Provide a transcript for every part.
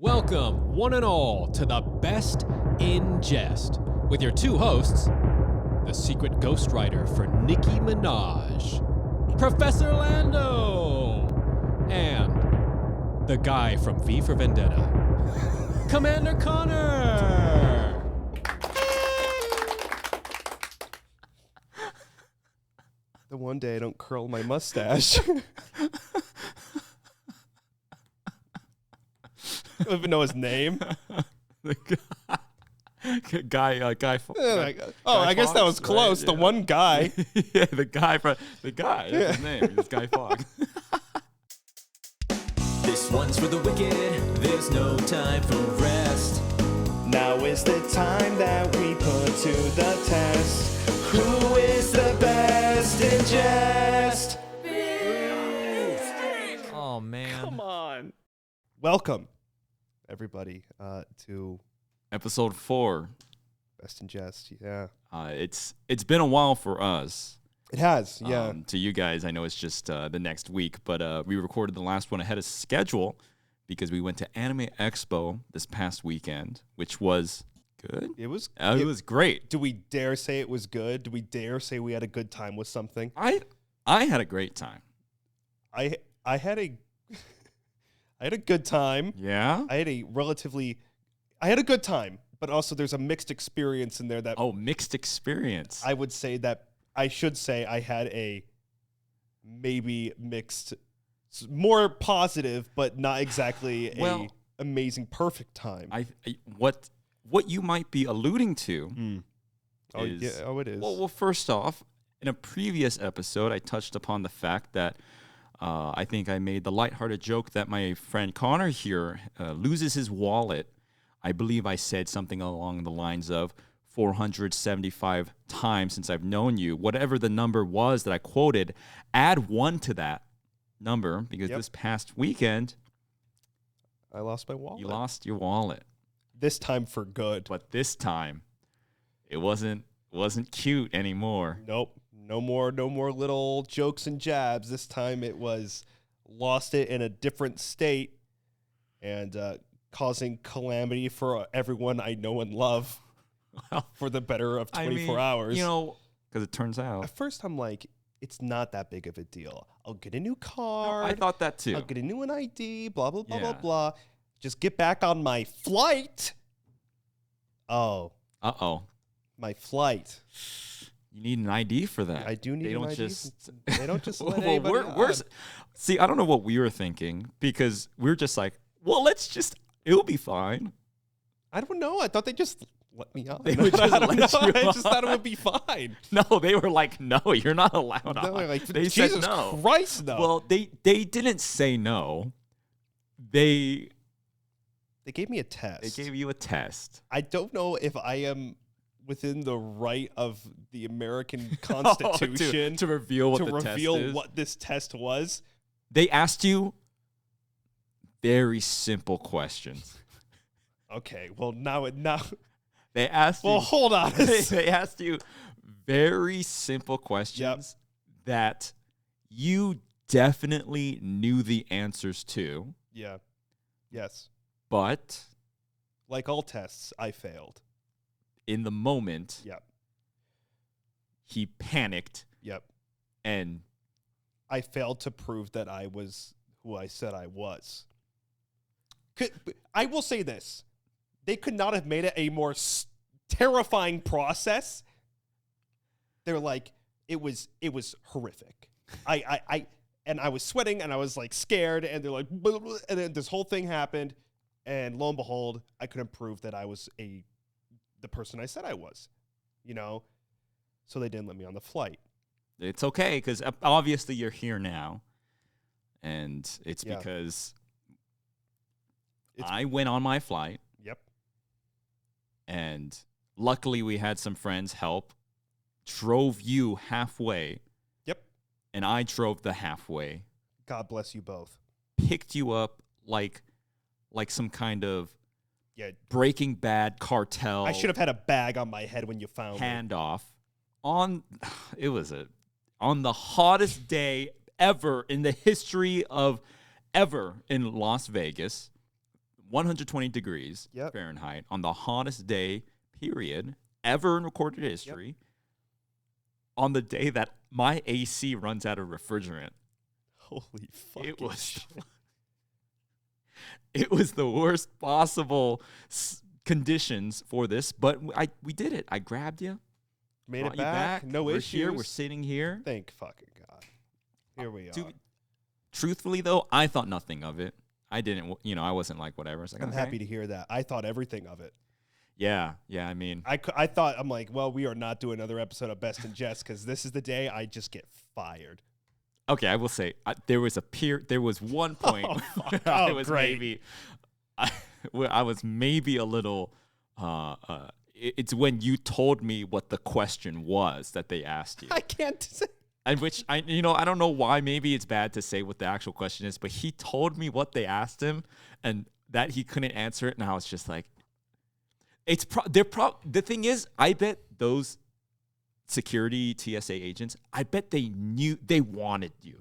Welcome, one and all, to the Best in Jest, with your two hosts, the secret ghostwriter for Nicki Minaj, Professor Lando, and the guy from V for Vendetta, Commander Connor. The one day I don't curl my mustache. I don't even know his name. Guy. I guess that was close. Right? The one guy. Yeah, the guy. That's his name. This Guy Fawkes. This one's for the wicked, there's no time for rest. Now is the time that we put to the test. Who is the best in jest? Oh, man. Come on. Welcome, everybody, to Episode 4. Best in Jest. Yeah. It's been a while for us. It has, yeah. To you guys, I know it's just the next week, but we recorded the last one ahead of schedule because we went to Anime Expo this past weekend, which was good. It was great. Do we dare say it was good? Do we dare say we had a good time with something? I had a great time. I had a I had a good time. Yeah? I had a good time, but also there's a mixed experience in there that Mixed experience. I should say I had a maybe mixed, more positive, but not exactly a amazing perfect time. What you might be alluding to is... it is. Well, first off, in a previous episode, I touched upon the fact that I think I made the lighthearted joke that my friend Connor here loses his wallet. I believe I said something along the lines of 475 times since I've known you. Whatever the number was that I quoted, add 1 to that number because this past weekend, I lost my wallet. You lost your wallet. This time for good. But this time, it wasn't cute anymore. Nope. No more little jokes and jabs. This time it was lost it in a different state and causing calamity for everyone I know and love for the better of 24 hours. Because it turns out. At first I'm like, it's not that big of a deal. I'll get a new card. I thought that too. I'll get a new ID, blah, blah, blah, blah, blah. Just get back on my flight. Oh. Uh-oh. My flight. You need an ID for that. I do need an ID. They don't just let well, anybody on. See, I don't know what we were thinking because we're just like, well, it'll be fine. I don't know. I thought they just let me on. They would just let you I on. just thought it would be fine. No, they were like, no, you're not allowed on. Like, they Jesus said no. Christ, no. Well, they didn't say no. They gave me a test. They gave you a test. I don't know if I am within the right of the American Constitution to reveal what this test was. They asked you very simple questions. Okay, well now they asked you. Well, hold on. They asked you very simple questions that you definitely knew the answers to. Yeah. Yes. But like all tests, I failed. In the moment, he panicked. Yep. And I failed to prove that I was who I said I was. I will say this. They could not have made it a more terrifying process. They're like, it was horrific. I was sweating and I was like scared and they're like, blah, blah, and then this whole thing happened. And lo and behold, I couldn't prove that I was the person I said I was, so they didn't let me on the flight. It's okay, because obviously you're here now, and it's because I went on my flight. Yep. And luckily we had some friends help, drove you halfway. Yep. And I drove the halfway. God bless you both. Picked you up like some kind of Breaking Bad cartel. I should have had a bag on my head when you found me. Handoff on the hottest day ever in the history of ever in Las Vegas. 120 degrees Yep. Fahrenheit on the hottest day period ever in recorded history. On the day that my AC runs out of refrigerant. Holy fuck! It was the worst possible conditions for this, but we did it. I grabbed you, Made brought it you back. back. No We're issues. here. We're sitting here. Thank fucking God. Here we are. Truthfully, though, I thought nothing of it. I didn't, I wasn't like, whatever. It's like, I'm okay. happy to hear that. I thought everything of it. Yeah. I mean, I thought, I'm like, well, we are not doing another episode of Best and Jest because this is the day I just get fired. okay, I will say there was one point where I was great. I was maybe a little. It's when you told me what the question was that they asked you, I can't say. and which I don't know why. Maybe it's bad to say what the actual question is, but he told me what they asked him, and that he couldn't answer it, and I was just like, the thing is, I bet those security TSA agents, I bet they knew they wanted you.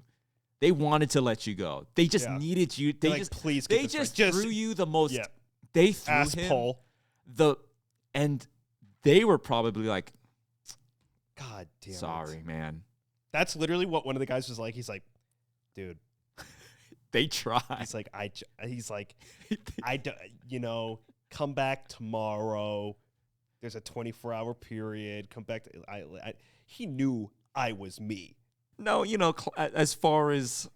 They wanted to let you go. They just needed you. They just please. They just threw you the most. Yeah. They threw Ass him pull. and they were probably like, God damn. sorry, it. man. That's literally what one of the guys was like. He's like, dude. They tried. He's like, come back tomorrow. There's a 24-hour period. Come back. He knew I was me. No, as far as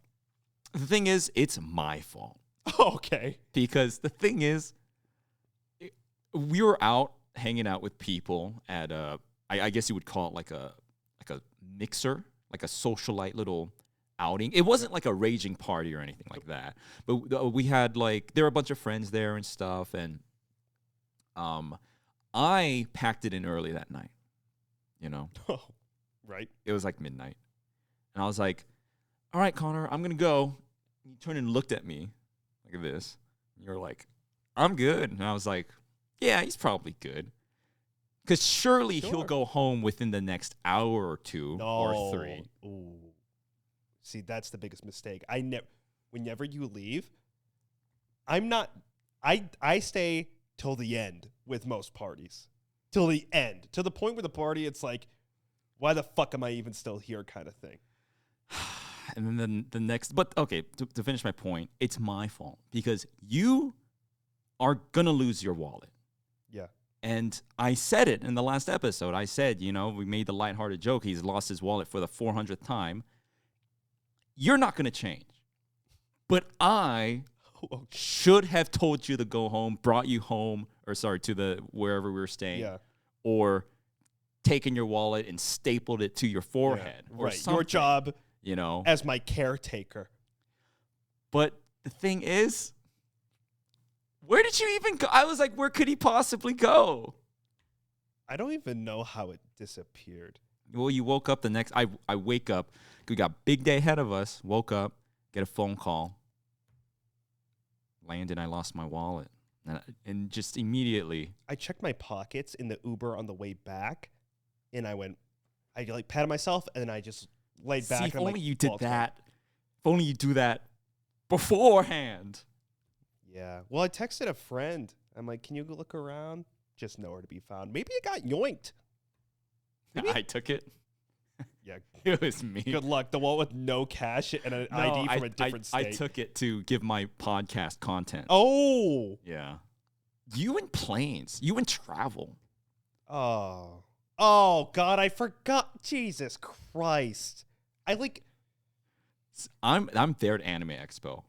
the thing is, it's my fault. Okay. Because the thing is, we were out hanging out with people at I guess you would call it like a mixer, like a socialite little outing. It wasn't like a raging party or anything like that. But we had there were a bunch of friends there and stuff, and I packed it in early that night. Oh, right. It was like midnight. And I was like, all right, Connor, I'm going to go. You turned and looked at me like this. And you were like, I'm good. And I was like, yeah, he's probably good. Because surely he'll go home within the next hour or two or three. Ooh. See, that's the biggest mistake. Whenever you leave, I stay till the end with most parties. Till the end. To the point where the party, it's like, why the fuck am I even still here kind of thing. And then the next, but okay, to finish my point, it's my fault because you are going to lose your wallet. Yeah. And I said it in the last episode. I said, we made the lighthearted joke. He's lost his wallet for the 400th time. You're not going to change. But I should have told you to go home, brought you home, to wherever we were staying. Yeah. Or taken your wallet and stapled it to your forehead. Yeah. Or right. something, Your job as my caretaker. But the thing is, where did you even go? I was like, where could he possibly go? I don't even know how it disappeared. Well, you woke up I wake up. We got big day ahead of us. Woke up, get a phone call. Landon, I lost my wallet. And just immediately. I checked my pockets in the Uber on the way back, and I patted myself, and then I just laid back. See, if only you did that. If only you do that beforehand. Yeah. Well, I texted a friend. I'm like, can you go look around? Just nowhere to be found. Maybe it got yoinked. I took it. Yeah. It was me. Good luck. The one with no cash and an ID from a different state. I took it to give my podcast content. Oh. Yeah. You in planes. You in travel. Oh. Oh, God, I forgot. Jesus Christ. I'm there at Anime Expo.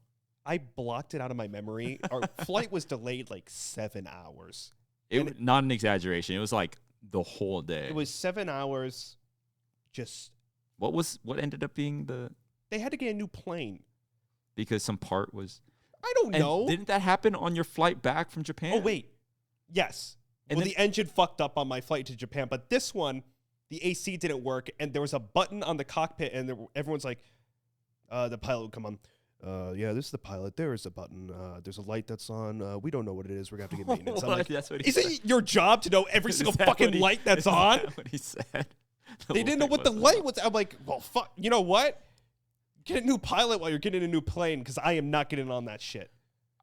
I blocked it out of my memory. Our flight was delayed 7 hours. Not an exaggeration. It was the whole day. It was 7 hours. Just what ended up being they had to get a new plane because some part was I don't know. Didn't that happen on your flight back from Japan? Oh wait. Yes. And the engine fucked up on my flight to Japan, but this one the AC didn't work and there was a button on the cockpit and everyone's like the pilot would come on. Yeah, this is the pilot. There is a button. There's a light that's on. We don't know what it is. We're going to have to get maintenance. I'm like, that's what he said. It your job to know every single fucking light that's on? That's what he said. They didn't know what the light was. I'm like, well, fuck. You know what? Get a new pilot while you're getting a new plane because I am not getting on that shit.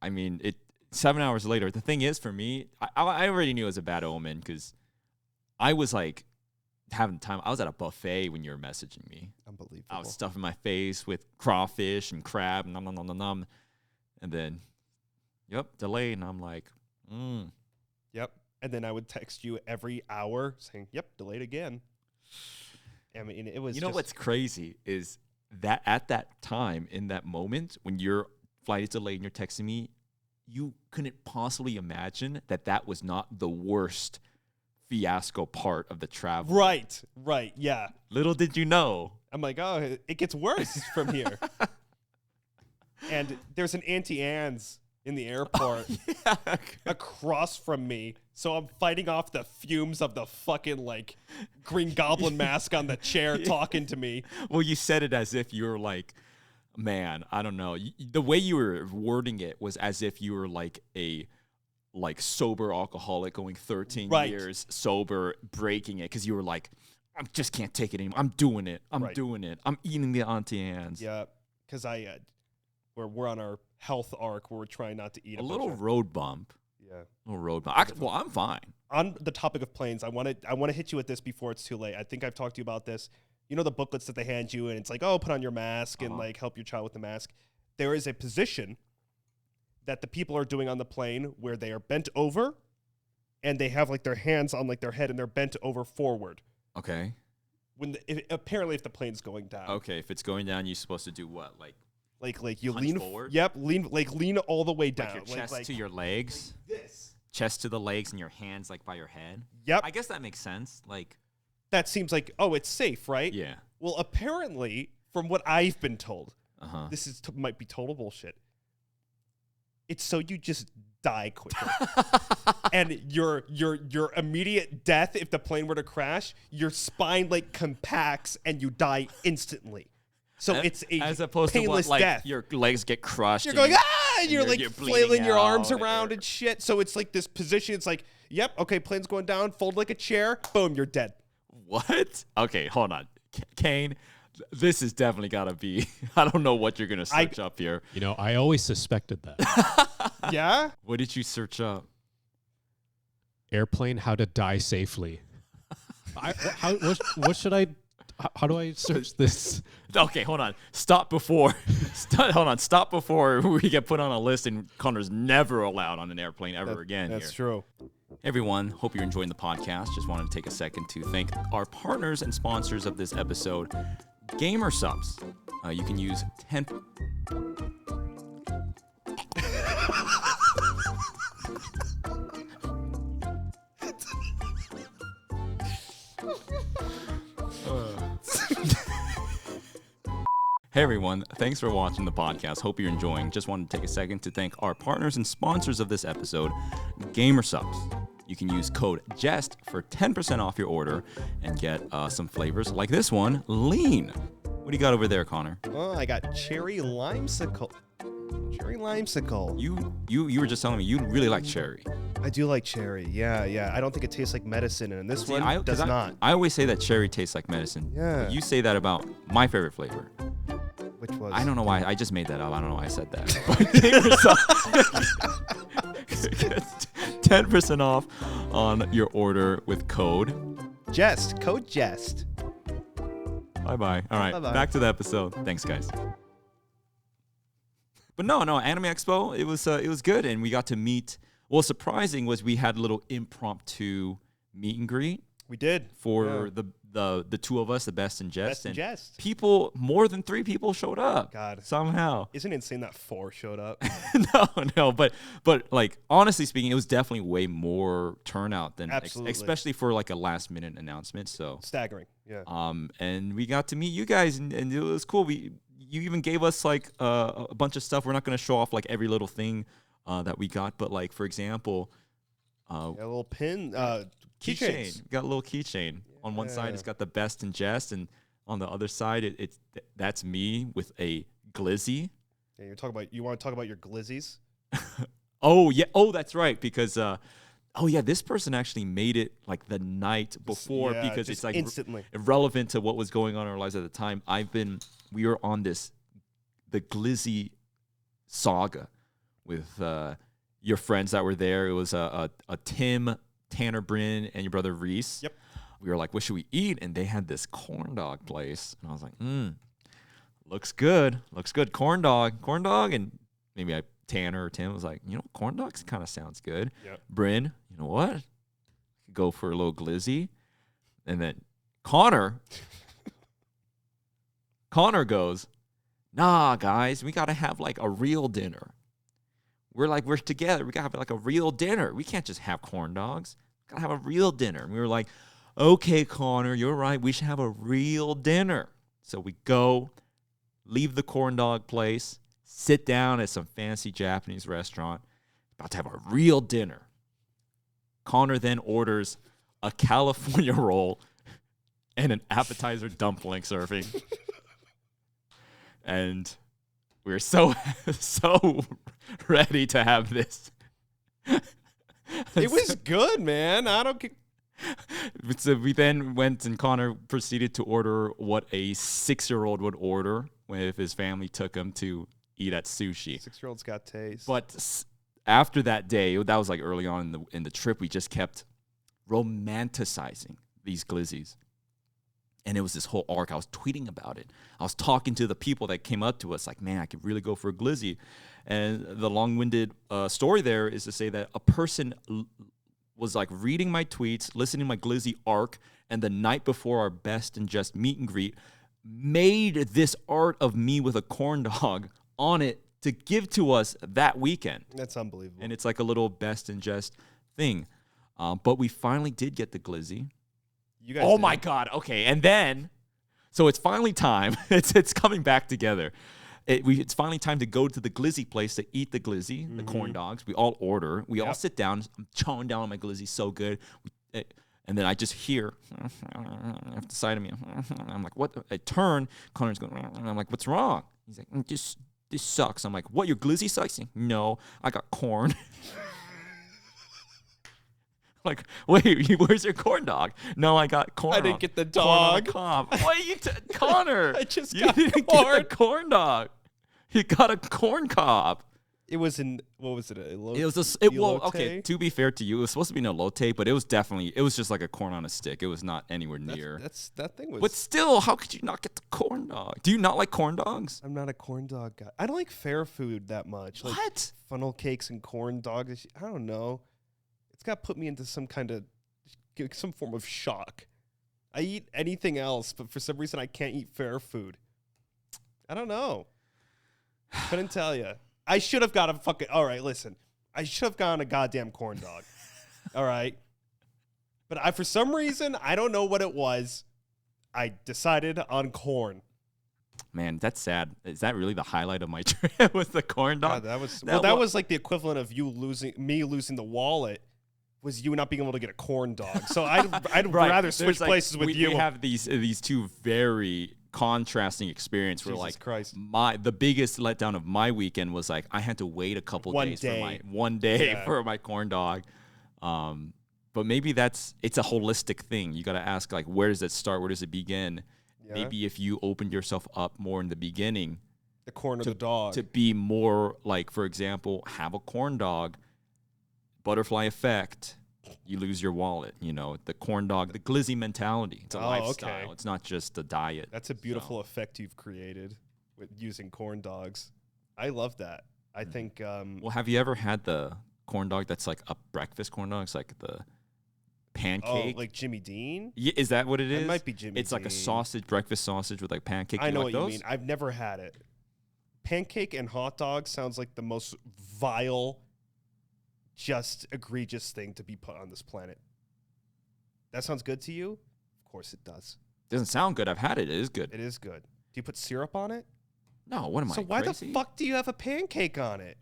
I mean, 7 hours later, the thing is for me, I already knew it was a bad omen because I was like having time. I was at a buffet when you were messaging me. Unbelievable. I was stuffing my face with crawfish and crab, nom, nom, nom, nom, nom. And then, delayed. And I'm like, Yep. And then I would text you every hour saying, yep, delayed again. I mean, it was You know what's crazy is that at that time, in that moment, when your flight is delayed and you're texting me, you couldn't possibly imagine that was not the worst fiasco part of the travel. Right, yeah. Little did you know. I'm like, oh, it gets worse from here. And there's an Auntie Anne's in the airport across from me. So I'm fighting off the fumes of the fucking like Green Goblin mask on the chair talking to me. Well, you said it as if you were like, man, I don't know. The way you were wording it was as if you were like a sober alcoholic going 13 years sober, breaking it because you were like, I just can't take it anymore. I'm doing it. I'm doing it. I'm eating the Auntie Anne's. Yeah, because we're on our health arc where we're trying not to eat a little road bump. Yeah, a little road bump. Well, I'm fine. On the topic of planes, I want to hit you with this before it's too late. I think I've talked to you about this. You know the booklets that they hand you, and it's like, oh, put on your mask and like help your child with the mask. There is a position that the people are doing on the plane where they are bent over, and they have like their hands on like their head, and they're bent over forward. Okay. Apparently, if the plane's going down. Okay, if it's going down, you're supposed to do what? Like you hunch lean forward? Yep, lean all the way down. Like your chest to your legs. Like this. Chest to the legs and your hands like by your head. Yep. I guess that makes sense. Like that seems like, oh, it's safe, right? Yeah. Well, apparently, from what I've been told, this might be total bullshit. It's so you just die quicker. And your immediate death, if the plane were to crash, your spine like compacts and you die instantly. So it's a as opposed painless to what, like, death. Your legs get crushed. You're going, and you're like flailing your arms out, around and shit. So it's like this position. It's like, yep, okay, plane's going down, fold like a chair, boom, you're dead. What? Okay, hold on. Kane, this has definitely got to be, I don't know what you're going to search up here. You know, I always suspected that. Yeah? What did you search up? Airplane, how to die safely. What should I... How do I search this? Okay, hold on. Stop before we get put on a list and Connor's never allowed on an airplane ever again. That's true. Hey everyone, hope you're enjoying the podcast. Just wanted to take a second to thank our partners and sponsors of this episode, Gamer Subs. You can use 10... Hey everyone, thanks for watching the podcast. Hope you're enjoying. Just wanted to take a second to thank our partners and sponsors of this episode, Gamer Subs. You can use code Jest for 10% off your order and get some flavors like this one, Lean. What do you got over there, Connor? Oh, I got cherry limesicle. Cherry limesicle. You were just telling me you really like cherry. I do like cherry. Yeah. I don't think it tastes like medicine, and this one does not. I always say that cherry tastes like medicine. Yeah. But you say that about my favorite flavor. Which was? I don't know why. I just made that up. I don't know why I said that. 10% off on your order with code Jest. Code Jest. Bye-bye. All right, Bye-bye. Back to the episode. Thanks, guys. But no, Anime Expo, it was good, and we got to meet. Well, surprising was we had a little impromptu meet and greet. We did for the two of us, the Best and Jest. Best and Jest. People, more than 3 people showed up. God, somehow. Isn't it insane that 4 showed up? No, but like honestly speaking, it was definitely way more turnout than especially for like a last minute announcement. So staggering, yeah. And we got to meet you guys, and it was cool. You even gave us like a bunch of stuff. We're not going to show off like every little thing that we got, but like for example, a little pin, keychain. Got a little keychain. On one side, it's got the Best and Jest, and on the other side, that's me with a glizzy. Yeah, you want to talk about your glizzies? Oh yeah. Oh, that's right. Because this person actually made it like the night before because it's like instantly irrelevant to what was going on in our lives at the time. We were on the glizzy saga with your friends that were there. It was a Tim, Tanner, Bryn, and your brother Reese. Yep. We were like, what should we eat? And they had this corn dog place. And I was like, looks good. Looks good. Corn dog. And maybe Tanner or Tim was like, corn dogs kind of sounds good. Yep. Bryn, you know what? Go for a little glizzy. And then Connor goes, nah, guys, we got to have like a real dinner. We're together. We got to have like a real dinner. We can't just have corn dogs. We got to have a real dinner. And we were like, okay, Connor, you're right. We should have a real dinner. So we go, leave the corn dog place, sit down at some fancy Japanese restaurant, about to have a real dinner. Connor then orders a California roll and an appetizer dumpling serving. And we're so ready to have this. It was good, man. I don't. So we then went and Connor proceeded to order what a 6-year-old would order if his family took him to eat at sushi. 6-year-olds got taste. But after that day, that was like early on in the trip, we just kept romanticizing these glizzies. And it was this whole arc. I was tweeting about it. I was talking to the people that came up to us like, man, I could really go for a glizzy. And the long-winded story there is to say that a person was like reading my tweets, listening to my glizzy arc, and the night before our Best and Jest meet and greet, made this art of me with a corn dog on it to give to us that weekend. That's unbelievable. And it's like a little Best and Jest thing. But we finally did get the glizzy. You guys Oh did. my God. Okay. And then, so it's finally time. It's coming back together. It's finally time to go to the glizzy place to eat the glizzy, the corn dogs. We all order. We all sit down. I'm chowing down on my glizzy. So good. And then I just hear off the side of me. I'm like, what? I turn. Connor's going, and I'm like, what's wrong? He's like, this sucks. I'm like, what? Your glizzy sucks? He's like, no, I got corn. Like, wait, where's your corn dog? No, I got corn. I didn't get the corn on dog. the cob. What are you, Connor? I just you got didn't corn. get a corn dog. You got a corn cob. It was in, what was it? Elote? It was well, okay. To be fair to you, it was supposed to be an elote, but it was just like a corn on a stick. It was not anywhere near. That thing was. But still, how could you not get the corn dog? Do you not like corn dogs? I'm not a corn dog guy. I don't like fair food that much. Like What? funnel cakes and corn dogs. I don't know. It's got to put me into some form of shock. I eat anything else, but for some reason I can't eat fair food. I don't know. Couldn't tell you. I should have got a fucking. All right, listen. I should have gotten a goddamn corn dog. All right. But for some reason, I don't know what it was. I decided on corn. Man, that's sad. Is that really the highlight of my trip with the corn dog? God, that was like the equivalent of me losing the wallet. Was you not being able to get a corn dog? So I'd Right. rather switch There's places with you. We have these two very contrasting experiences where Jesus like Christ. the biggest letdown of my weekend was like I had to wait a couple days for my corn dog. But maybe it's a holistic thing. You got to ask like where does it start? Where does it begin? Yeah. Maybe if you opened yourself up more in the beginning The corn or the dog. to be more like, for example, have a corn dog, butterfly effect. You lose your wallet, the corn dog, the glizzy mentality. It's a lifestyle. Okay. It's not just a diet. That's a beautiful effect you've created with using corn dogs. I love that. I think. Well, have you ever had the corn dog that's like a breakfast corn dog? It's like the pancake. Like Jimmy Dean? Yeah, is that what it is? It might be Jimmy It's like a Dean. sausage, breakfast sausage with like pancake. I know like what those? you mean. I've never had it. Pancake and hot dog sounds like the most vile, just egregious thing to be put on this planet. That sounds good to you? Of course it does. Doesn't sound good. I've had it. It is good. It is good. Do you put syrup on it? No, what am So I why crazy? the fuck do you have a pancake on it?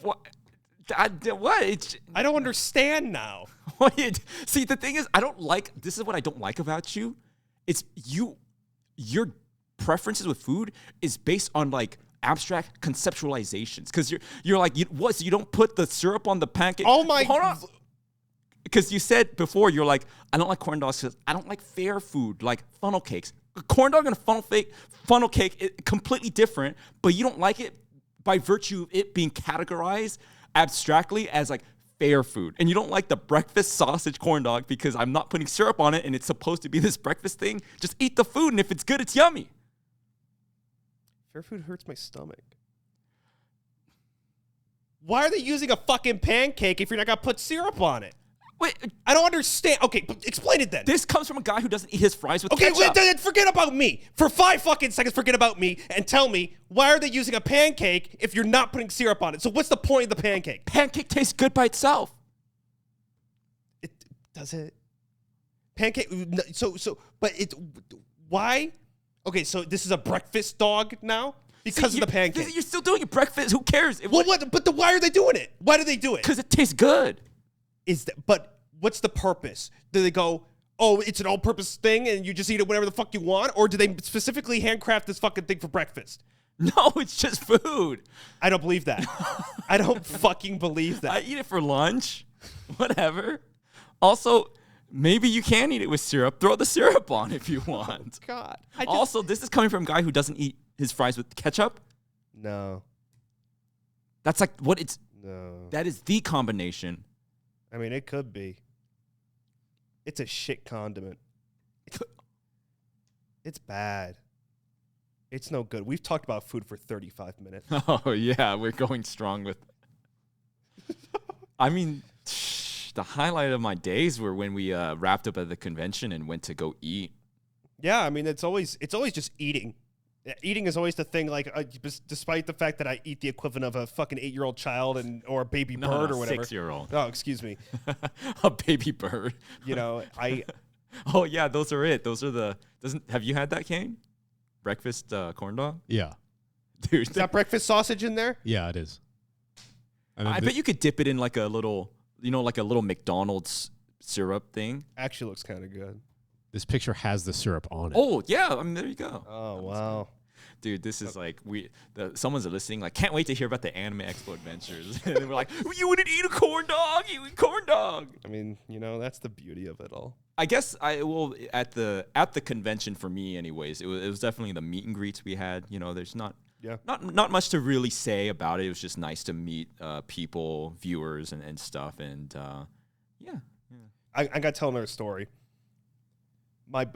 What? What? I don't understand now. See, the thing is, this is what I don't like about you. It's your preferences with food is based on like abstract conceptualizations. Because you're like, so you don't put the syrup on the pancake? Oh my. Hold on. Because you said before, you're like, I don't like corn dogs because I don't like fair food, like funnel cakes. A corn dog and a funnel cake, completely different, but you don't like it by virtue of it being categorized abstractly as like fair food. And you don't like the breakfast sausage corn dog because I'm not putting syrup on it and it's supposed to be this breakfast thing. Just eat the food, and if it's good, it's yummy. Fair food hurts my stomach. Why are they using a fucking pancake if you're not gonna put syrup on it? Wait, I don't understand. Okay, but explain it then. this comes from a guy who doesn't eat his fries with Okay, ketchup. wait, then forget about me. For 5 fucking seconds, forget about me and tell me, why are they using a pancake if you're not putting syrup on it? So what's the point of the pancake? Pancake tastes good by itself. It does it. Pancake. But it. Why? Okay, so this is a breakfast dog now because of the pancake. You're still doing it breakfast. Who cares? Well, what? But why are they doing it? Why do they do it? Because it tastes good. But what's the purpose? Do they go, oh, it's an all-purpose thing and you just eat it whenever the fuck you want? Or do they specifically handcraft this fucking thing for breakfast? No, it's just food. I don't believe that. I don't fucking believe that. I eat it for lunch. Whatever. Also, maybe you can eat it with syrup. Throw the syrup on if you want. God. Also, this is coming from a guy who doesn't eat his fries with ketchup. No. That's like what it's. No. That is the combination. I mean, it could be. It's a shit condiment. It's bad. It's no good. We've talked about food for 35 minutes. Oh yeah, we're going strong with. I mean, the highlight of my days were when we wrapped up at the convention and went to go eat. Yeah, I mean, it's always just eating. Eating is always the thing. Like, despite the fact that I eat the equivalent of a fucking 8-year-old child or a baby bird or whatever. 6-year-old. Oh, excuse me. A baby bird. You know, Oh yeah, those are it. Those are the. Have you had that, Kane? Breakfast corn dog, Yeah. dude. is that breakfast sausage in there? Yeah, it is. And then I bet you could dip it in like a little, like a little McDonald's syrup thing. Actually, looks kind of good. this picture has the syrup on it. Oh yeah, I mean there you go. Oh wow. Dude, this is like someone's listening. Like, can't wait to hear about the Anime Expo adventures. And we're like, you wouldn't eat a corn dog? You eat corn dog? I mean, that's the beauty of it all. I guess I will at the convention for me, anyways. It was definitely the meet and greets we had. There's not much to really say about it. It was just nice to meet people, viewers, and stuff. And yeah. I gotta tell another story.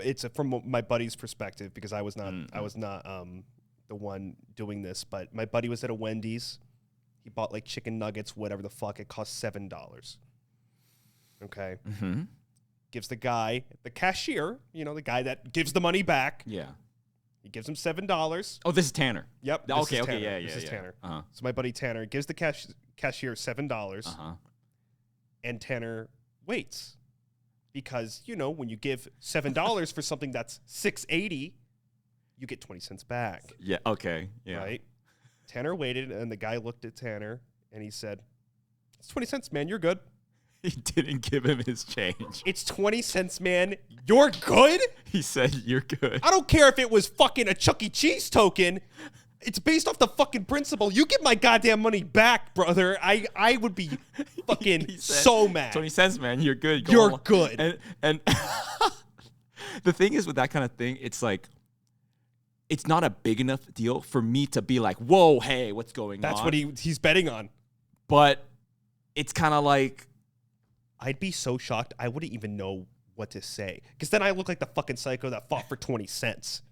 It's from my buddy's perspective because I was not the one doing this, but my buddy was at a Wendy's. He bought like chicken nuggets, whatever the fuck. It cost $7. Okay. Mm-hmm. Gives the guy, the cashier, the guy that gives the money back. Yeah. He gives him $7. Oh, this is Tanner. Yep. Okay. Tanner. Yeah. This is Tanner. Uh-huh. So my buddy Tanner gives the cashier $7, Uh-huh. and Tanner waits because when you give $7 for something that's $6.80, you get 20 cents back. Yeah. Okay. Yeah. Right. Tanner waited, and the guy looked at Tanner, and he said, "It's 20 cents, man. You're good." He didn't give him his change. It's 20 cents, man. You're good? He said, "You're good." I don't care if it was fucking a Chuck E. Cheese token. It's based off the fucking principle. You get my goddamn money back, brother. I would be fucking He said, so mad. 20 cents, man. You're good. You're good. And the thing is with that kind of thing, it's like, it's not a big enough deal for me to be like, whoa, hey, what's going on? That's what he's betting on. But it's kind of like, I'd be so shocked. I wouldn't even know what to say. Because then I look like the fucking psycho that fought for 20 cents.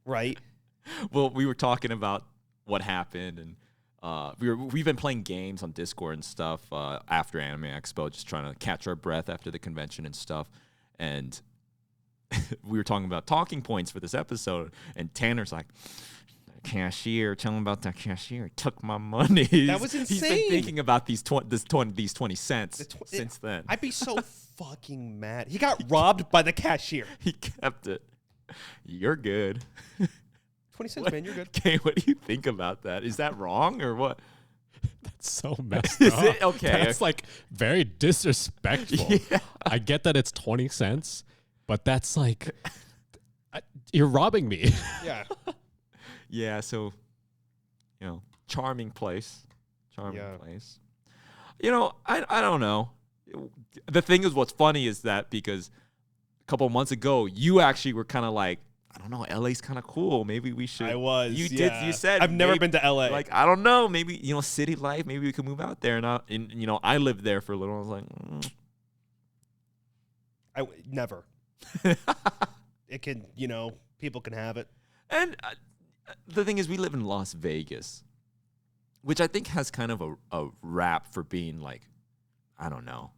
Right? well, we were talking about what happened, and we've been playing games on Discord and stuff after Anime Expo, just trying to catch our breath after the convention and stuff. And we were talking about talking points for this episode, and Tanner's like, "Cashier, tell him about that cashier. Took my money." That was He's been insane. thinking about these 20 cents since then. I'd be so fucking mad. He got robbed by the cashier. He kept it. You're good. 20 cents, man. You're good. Okay, what do you think about that? Is that wrong or what? That's so messed Is up. it? Okay. That's like very disrespectful. Yeah. I get that it's 20 cents, but that's like, you're robbing me. Yeah. Yeah, so, charming place. Charming Yeah. place. I don't know. The thing is, what's funny is that because a couple of months ago, you actually were kind of like, I don't know, LA's kind of cool. Maybe we should. I was. You yeah. did. You said I've never maybe- been to LA. Like, I don't know. Maybe, you know, city life. Maybe we could move out there. And you know, I lived there for a little. I was like, Never. It can, you know, people can have it. And the thing is, we live in Las Vegas, which I think has kind of a rap for being like, I don't know,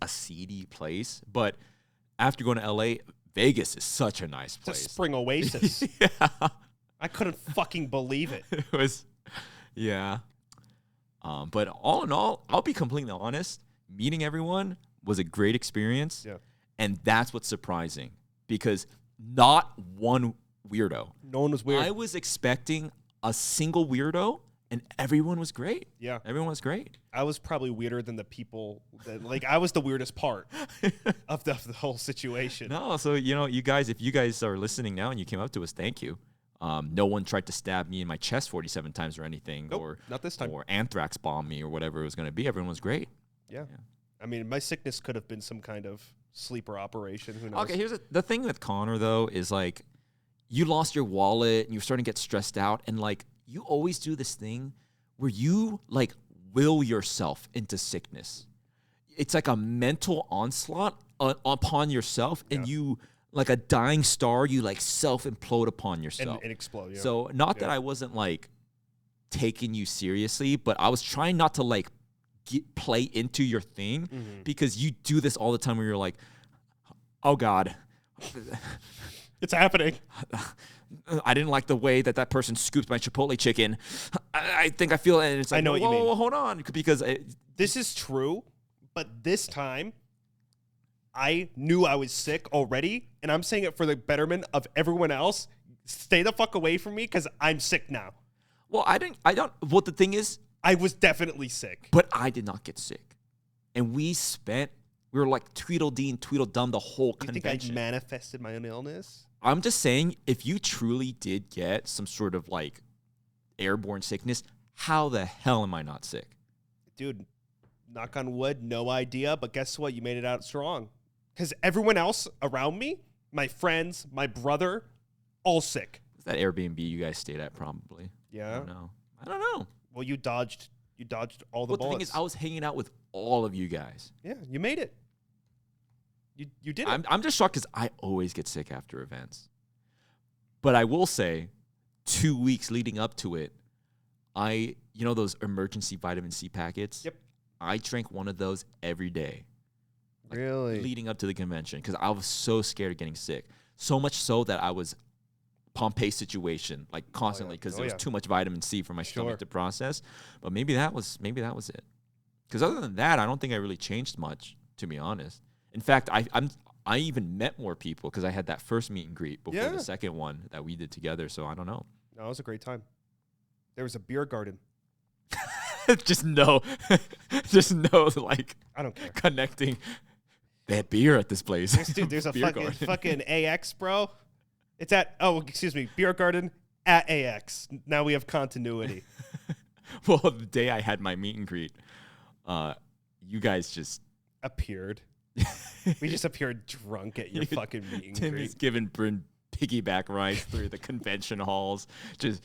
a seedy place. But after going to LA, Vegas is such a nice It's a place. spring oasis. Yeah. I couldn't fucking believe it. It was, yeah. But all in all, I'll be completely honest. Meeting everyone was a great experience. Yeah. And that's what's surprising, because not one weirdo. No one was weird. I was expecting a single weirdo, and everyone was great. Yeah. Everyone was great. I was probably weirder than the people that, like, I was the weirdest part of the whole situation. No, so, you know, you guys, if you guys are listening now and you came up to us, thank you. No one tried to stab me in my chest 47 times or anything, Nope, or not this time. or anthrax bomb me or whatever it was going to be. Everyone was great. Yeah. I mean, my sickness could have been some kind of sleeper operation. Who knows? Okay, here's the thing with Connor, though, is like, you lost your wallet and you're starting to get stressed out, and like, you always do this thing where you like will yourself into sickness. It's like a mental onslaught upon yourself, and you, like a dying star, you like self-implode upon yourself and explode. Yeah. So not that I wasn't like taking you seriously, but I was trying not to like play into your thing, because you do this all the time where you're like, oh God, it's happening. I didn't like the way that person scooped my Chipotle chicken. I think I feel it. And it's like, I know what you mean. Whoa, hold on. Because This is true, but this time I knew I was sick already, and I'm saying it for the betterment of everyone else. Stay the fuck away from me, because I'm sick now. well, well, the thing is, I was definitely sick. but I did not get sick. And we were like Tweedledee and Tweedledum the whole You think convention. I manifested my own illness? I'm just saying, if you truly did get some sort of like airborne sickness, how the hell am I not sick? Dude, knock on wood, no idea, but guess what? You made it out strong. Because everyone else around me, my friends, my brother, all sick. It's that Airbnb you guys stayed at, probably. Yeah. I don't know. Well, you dodged all the Well, the bullets. thing is, I was hanging out with all of you guys. Yeah, you made it. You did it. I'm just shocked because I always get sick after events. But I will say, 2 weeks leading up to it, you know those emergency vitamin C packets? Yep. I drank one of those every day. Really? Leading up to the convention, because I was so scared of getting sick. So much so that I was Pompeii situation, like constantly, because there was too much vitamin C for my stomach to process. But maybe that was it. Because other than that, I don't think I really changed much, to be honest. In fact, I even met more people because I had that first meet and greet before the second one that we did together. So I don't know. No, it was a great time. There was a beer garden. just know, like, I don't care. connecting. They had beer at this place. There's a Beer fucking garden. fucking AX, bro. It's at beer garden at AX. Now we have continuity. Well, the day I had my meet and greet, you guys just Appeared. We just appeared drunk at your fucking meet and Tim is greet. giving Bryn piggyback rides through the convention halls. Just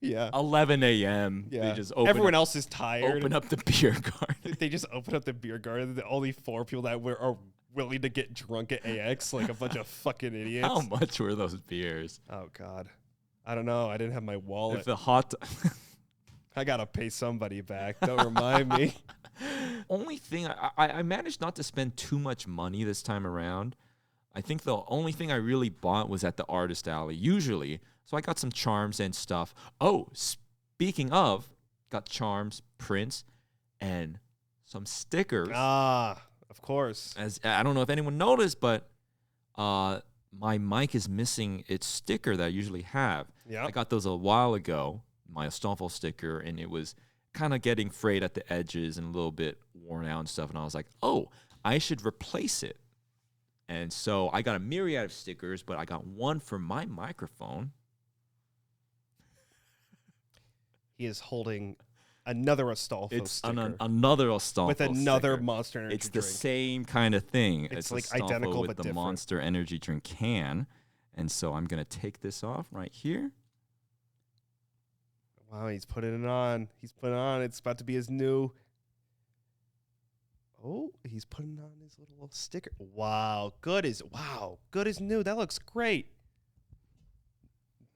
Yeah. 11 a.m. Yeah. They just open Everyone up, else is tired. open up the beer garden. They just open up the beer garden. The only 4 people that are willing to get drunk at AX, like a bunch of fucking idiots. How much were those beers? Oh God, I don't know. I didn't have my wallet. If the hot I gotta pay somebody back. Don't remind me. only thing I managed not to spend too much money this time around. I think the only thing I really bought was at the artist alley usually. So I got some charms and stuff. Oh, speaking of, got charms, prints, and some stickers. Ah, of course. As I don't know if anyone noticed, but my mic is missing its sticker that I usually have. Yeah. I got those a while ago, my Astolfo sticker, and it was kind of getting frayed at the edges and a little bit worn out and stuff. And I was like, oh, I should replace it. And so I got a myriad of stickers, but I got one for my microphone. He is holding another Astolfo It's sticker another Astolfo with another sticker. Monster Energy It's the drink. same kind of thing. It's a like Astolfo identical with but the different. Monster Energy drink can. And so I'm going to take this off right here. Wow, he's putting it on. He's putting it on. It's about to be his new. Oh, he's putting on his little sticker. Wow, good as new. That looks great.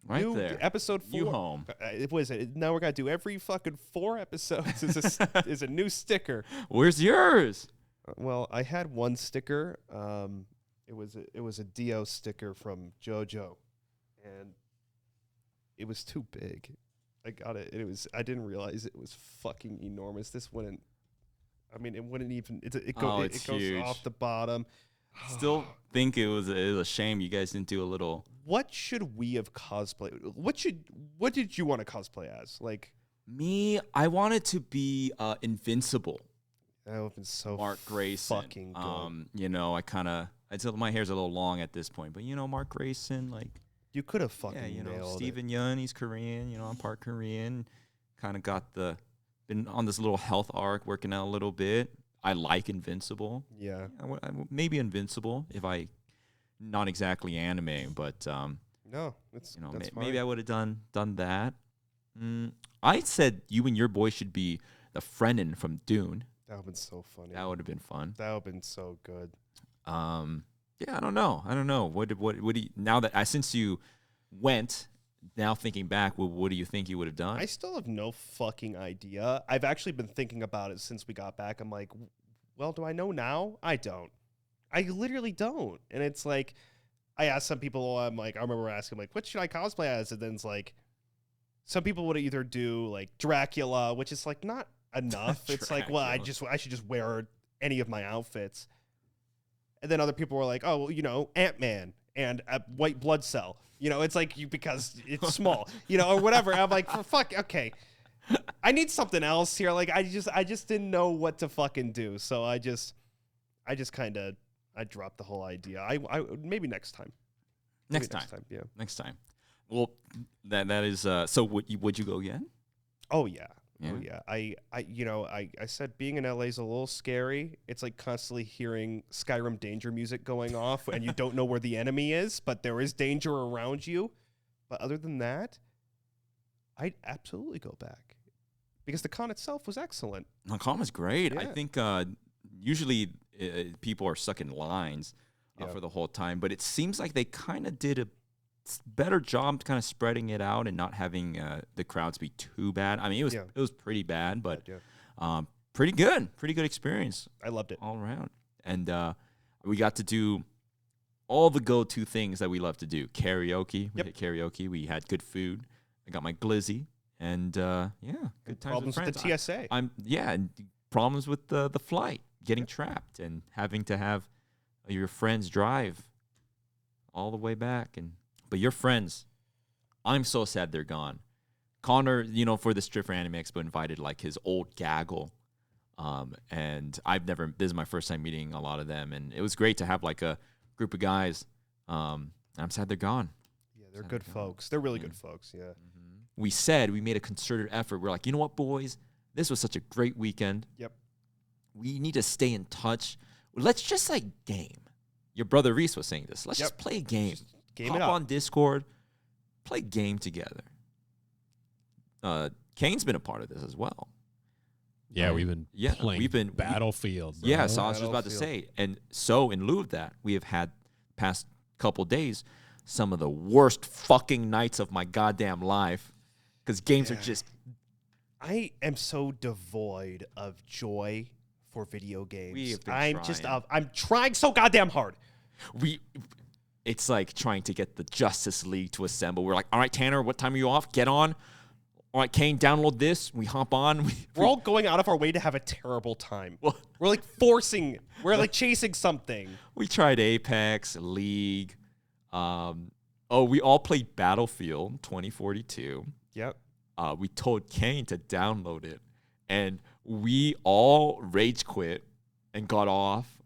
Right new, there. Episode 4. You home. What is it? Now we're gonna do every fucking 4 episodes is a new sticker. Where's yours? Well, I had one sticker. It was a Dio sticker from JoJo, and it was too big. I got it. I didn't realize it was fucking enormous. This wouldn't. I mean, it wouldn't even. It goes huge. off the bottom. Still think it was a shame you guys didn't do a little. What should we have cosplayed? What did you want to cosplay as? Like Me, I wanted to be Invincible. that would have been so Mark Grayson. fucking good. You know, I'd say my hair's a little long at this point, but you know, Mark Grayson, like, You could have fucking yeah, you know, nailed Steven Yeun, he's Korean. You know, I'm part Korean. Kind of been on this little health arc, working out a little bit. I like Invincible. it. Yeah. Maybe Invincible if I, not exactly anime, but No, it's you know, that's maybe fine. I would have done that. I said you and your boy should be the Frenin from Dune. That would have been so funny. That would have been fun. That would have been so good. Yeah, I don't know. What do you, now that since you went, now thinking back, what do you think you would have done? I still have no fucking idea. I've actually been thinking about it since we got back. I'm like, well, do I know now? I don't. I literally don't. And it's like, I asked some people, I remember asking, like, what should I cosplay as? And then it's like, some people would either do like Dracula, which is like not enough. It's like, well, I should just wear any of my outfits. And then other people were like, oh, well, you know, Ant-Man and a white blood cell. You know, it's like because it's small, you know, or whatever. I'm like, fuck, okay. I need something else here. Like, I just didn't know what to fucking do. So I dropped the whole idea. I maybe next time. Next time. Yeah. Next time. Well, that is. So would you go again? Oh yeah. Yeah. Oh yeah. I said being in LA is a little scary. It's like constantly hearing Skyrim danger music going off and you don't know where the enemy is, but there is danger around you. But other than that, I'd absolutely go back. Because the con itself was excellent. The con was great. I Yeah. think usually people are stuck in lines Yeah. for the whole time, but it seems like they kind of did a better job kind of spreading it out and not having the crowds be too bad. I mean, it was pretty bad, but Yeah. pretty good experience I loved it. all around. And we got to do all the go-to things that we love to do. Karaoke. We did karaoke. We had good food. I got my glizzy. And good times Problems with with friends. the TSA. And problems with the flight, getting trapped and having to have your friends drive all the way back. But your friends, I'm so sad they're gone. Connor, you know, for the Strip for Anime Expo, invited like his old gaggle. And this is my first time meeting a lot of them. And it was great to have like a group of guys. I'm sad they're gone. Yeah, they're good folks. They're really good folks, yeah. We made a concerted effort. We're like, you know what, boys? This was such a great weekend. Yep. We need to stay in touch. Let's just like game. Your brother Reese was saying this. Let's Yep. just play a game. Game Hop it up. on Discord, play a game together. Kane's been a part of this as well. Yeah, we've been playing Battlefield. Bro. Yeah, so I was just about to say. And so in lieu of that, we have had past couple days some of the worst fucking nights of my goddamn life because games are just. I am so devoid of joy for video games. We have been trying. I'm trying so goddamn hard. It's like trying to get the Justice League to assemble. We're like, all right, Tanner, what time are you off? Get on. All right, Kane, download this. We hop on. We're all going out of our way to have a terrible time. Well- We're like we're like chasing something. We tried Apex, League. We all played Battlefield 2042. Yep. We told Kane to download it, and we all rage quit and got off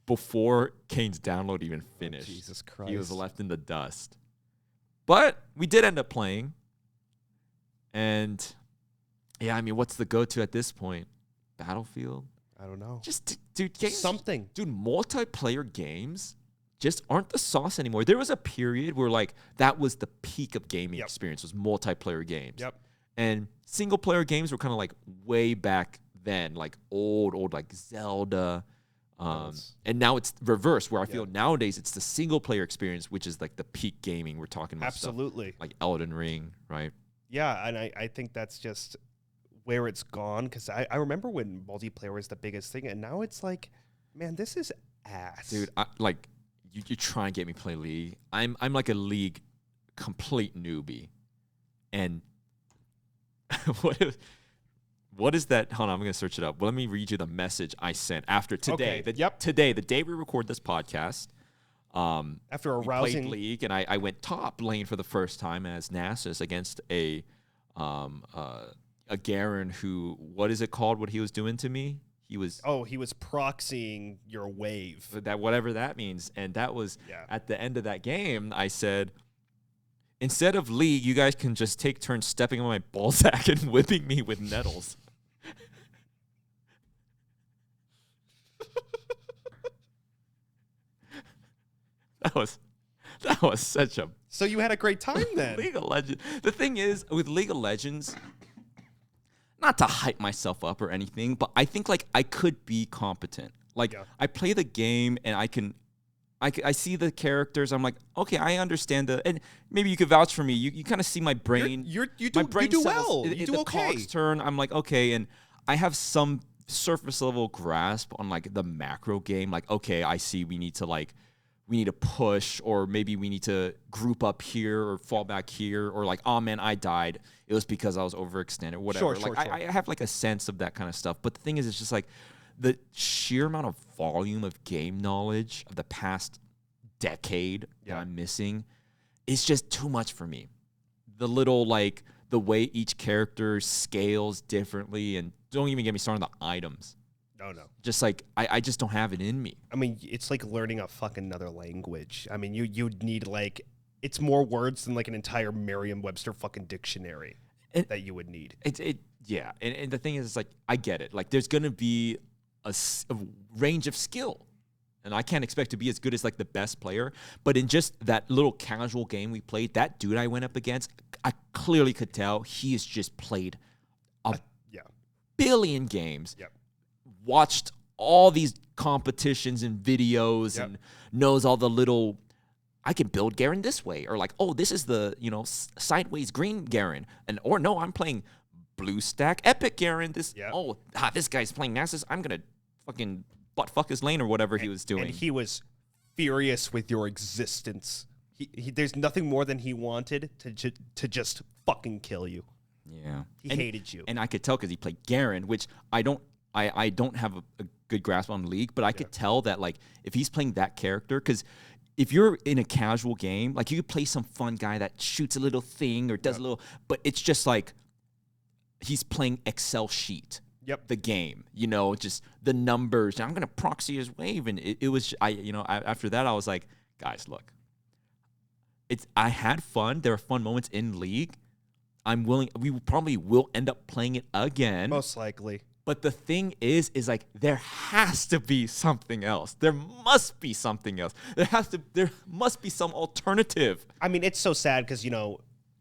before Kane's download even finished. Jesus Christ. He was left in the dust. But we did end up playing. And, yeah, I mean, what's the go-to at this point? Battlefield? I don't know. Just, dude, games. Something. Dude, multiplayer games just aren't the sauce anymore. There was a period where like that was the peak of gaming experience, was multiplayer games. Yep. And single player games were kind of like way back then, like old like Zelda. And now it's reversed, where I feel nowadays it's the single player experience, which is like the peak gaming we're talking about. Absolutely. Stuff like Elden Ring, right? Yeah, and I think that's just where it's gone, because I remember when multiplayer was the biggest thing, and now it's like, man, this is ass. Dude, you try and get me play League. I'm like a League complete newbie. And what is that? Hold on, I'm going to search it up. Well, let me read you the message I sent after today. Okay, Today, the day we record this podcast. After a we rousing played League, and I went top lane for the first time as Nasus against a Garen who, what is it called, what he was doing to me? He was proxying your wave. that, whatever that means. And that was at the end of that game, I said, instead of League, you guys can just take turns stepping on my ballsack and whipping me with nettles. That was such a... So you had a great time then. League of Legends. The thing is, with League of Legends, not to hype myself up or anything, but I think like I could be competent. Like I play the game and I see the characters. I'm like, okay, I understand and maybe you could vouch for me. You kind of see my brain. You do cells, well. You do the okay. cogs turn. I'm like, okay, and I have some surface level grasp on like the macro game. Like, okay, I see we need to push, or maybe we need to group up here or fall back here, or like, oh man, I died. It was because I was overextended, whatever. Sure. I have like a sense of that kind of stuff. But the thing is, it's just like the sheer amount of volume of game knowledge of the past decade that I'm missing is just too much for me. The little, like, the way each character scales differently, and don't even get me started on the items. No. Just like I just don't have it in me. I mean, it's like learning a fucking another language. I mean, you'd need like, it's more words than like an entire Merriam-Webster fucking dictionary that you would need. Yeah. And the thing is, it's like, I get it. Like, there's gonna be a range of skill, and I can't expect to be as good as like the best player. But in just that little casual game we played, that dude I went up against, I clearly could tell he has just played a billion games. Yep. Watched all these competitions and videos and knows all the little, I can build Garen this way, or like, oh, this is the, sideways green Garen, or no, I'm playing blue stack epic Garen. This guy's playing Nasus. I'm gonna fucking butt fuck his lane or whatever he was doing. And he was furious with your existence. He there's nothing more than he wanted to just fucking kill you. Yeah, he hated you, and I could tell because he played Garen, which I don't have a good grasp on League, but I could tell that, like, if he's playing that character, because if you're in a casual game, like, you could play some fun guy that shoots a little thing or does a little, but it's just like he's playing Excel sheet. The game, just the numbers. I'm gonna proxy his wave, and it was after that I was like, guys, look, I had fun. There are fun moments in League. I'm willing. We probably will end up playing it again, most likely. But the thing is like, there has to be something else. There must be something else. There must be some alternative. I mean, it's so sad because,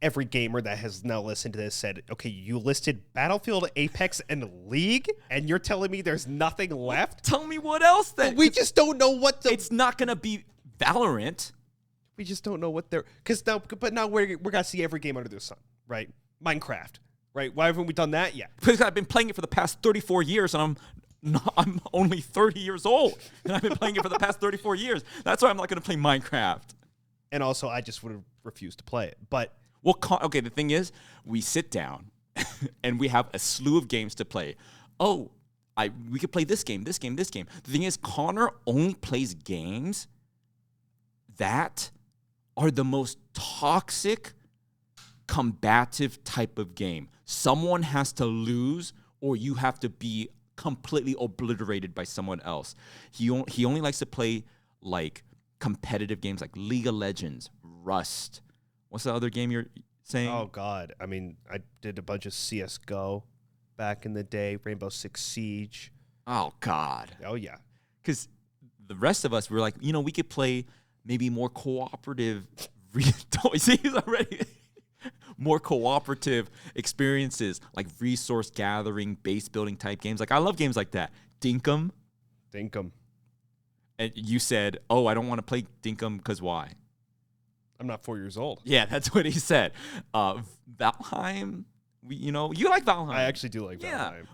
every gamer that has now listened to this said, okay, you listed Battlefield, Apex, and League, and you're telling me there's nothing left? Tell me what else then. But we just don't know what it's not going to be Valorant. We just don't know what they're, but now we're going to see every game under the sun, right? Minecraft. Right? Why haven't we done that yet? Because I've been playing it for the past 34 years, and I'm only 30 years old, and I've been playing it for the past 34 years. That's why I'm not going to play Minecraft. And also, I just would have refused to play it. But okay, the thing is, we sit down, and we have a slew of games to play. Oh, we could play this game, this game, this game. The thing is, Connor only plays games that are the most toxic, combative type of game. Someone has to lose, or you have to be completely obliterated by someone else. He only likes to play like competitive games like League of Legends, Rust. What's the other game you're saying? Oh God, I mean, I did a bunch of CS:GO back in the day, Rainbow Six Siege. Oh God. Oh yeah. Because the rest of us were like, we could play maybe more cooperative. See, he's already more cooperative experiences like resource gathering, base building type games. Like I love games like that. Dinkum. And you said, "Oh, I don't want to play Dinkum because why?" I'm not 4 years old. Yeah, that's what he said. Valheim, you like Valheim. I actually do like Yeah. Valheim.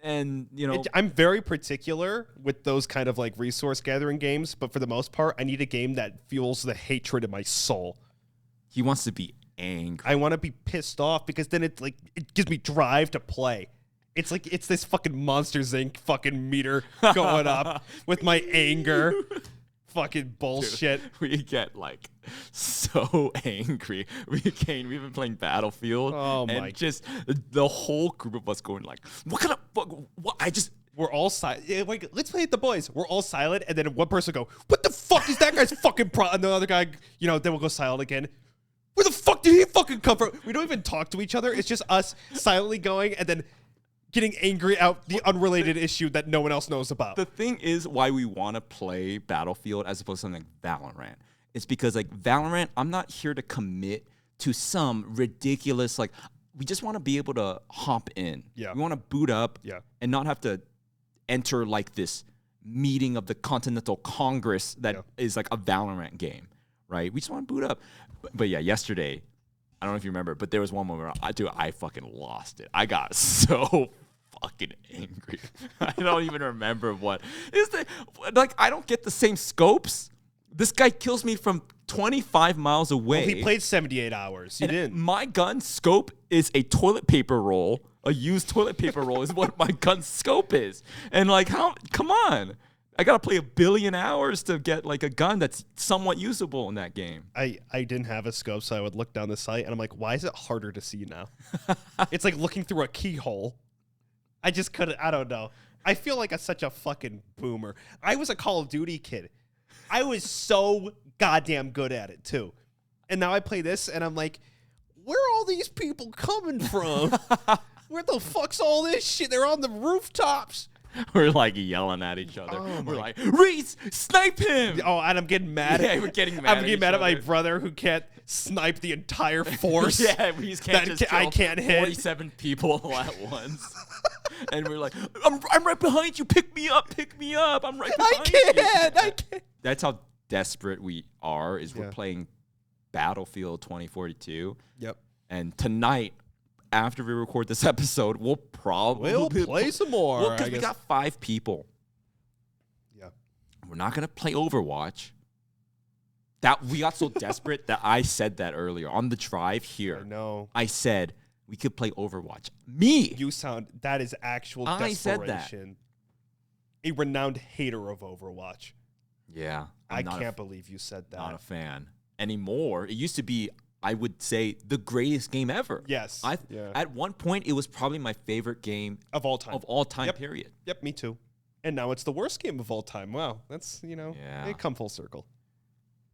And, I'm very particular with those kind of like resource gathering games, but for the most part, I need a game that fuels the hatred in my soul. he wants to be angry. I want to be pissed off because then it gives me drive to play. It's like it's this fucking Monsters Inc. fucking meter going up with my anger. Fucking bullshit. Dude, we get like so angry. We've been playing Battlefield. Oh my! And just the whole group of us going like, what kind of fuck? What? We're all silent. Like, let's play with the boys. We're all silent, and then one person go, "What the fuck is that guy's fucking problem?" And the other guy, then we'll go silent again. Where the fuck did he fucking come from? We don't even talk to each other. It's just us silently going, and then getting angry out the unrelated issue that no one else knows about. The thing is why we want to play Battlefield as opposed to something like Valorant. It's because like Valorant, I'm not here to commit to some ridiculous, like we just want to be able to hop in. Yeah. We want to boot up Yeah. and not have to enter like this meeting of the Continental Congress that is like a Valorant game, right? We just want to boot up. But yeah, yesterday, I don't know if you remember, but there was one moment where I fucking lost it. I got so fucking angry. I don't even remember what. I don't get the same scopes. This guy kills me from 25 miles away. Well, he played 78 hours. You didn't. My gun scope is a toilet paper roll. A used toilet paper roll is what my gun scope is. And like, come on. I got to play 1 billion hours to get like a gun that's somewhat usable in that game. I didn't have a scope, so I would look down the sight, and I'm like, why is it harder to see now? It's like looking through a keyhole. I just couldn't. I don't know. I feel like such a fucking boomer. I was a Call of Duty kid. I was so goddamn good at it, too. And now I play this, and I'm like, where are all these people coming from? Where the fuck's all this shit? They're on the rooftops. We're like yelling at each other. Oh we're like, Reese, snipe him! Oh, and I'm getting mad. Yeah, we're getting mad. I'm getting mad at my brother who can't snipe the entire force. Yeah, we just can't just kill I can't hit 47 people at once. And we're like, I'm right behind you. Pick me up. I'm right behind you. I can't. That's how desperate we are. We're Yeah. playing Battlefield 2042. Yep. And tonight, after we record this episode, we'll probably play some more. Well, because we got 5 people. Yeah. We're not gonna play Overwatch. That we got so desperate that I said that earlier on the drive here. I know. I said we could play Overwatch. Me. That is actual I said desperation. A renowned hater of Overwatch. Yeah. I can't believe you said that. Not a fan anymore. It used to be, I would say, the greatest game ever. Yes. At one point, it was probably my favorite game Of all time. Yep. period. Yep, me too. And now it's the worst game of all time. Wow. That's, Yeah. it come full circle.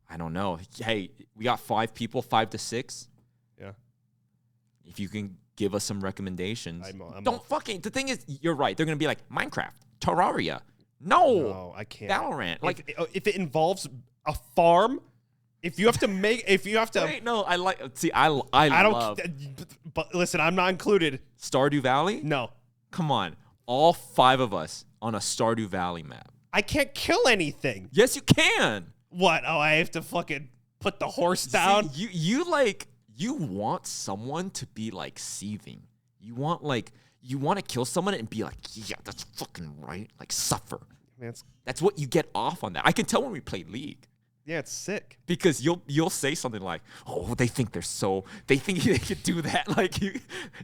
I don't know. Hey, we got 5 people, 5 to 6. Yeah. If you can give us some recommendations. The thing is, you're right. They're going to be like Minecraft, Terraria. No, I can't. Valorant. Like, if it involves a farm, if you have to wait, no, I love but listen, I'm not included. Stardew Valley. No. Come on. All 5 of us on a Stardew Valley map. I can't kill anything. Yes, you can. What? Oh, I have to fucking put the horse down? See, you want someone to be like seething. You want to kill someone and be like, yeah, that's fucking right. Like suffer. Man, That's what you get off on that. I can tell when we play League. yeah, it's sick. Because you'll say something like, "Oh, they think they could do that." Like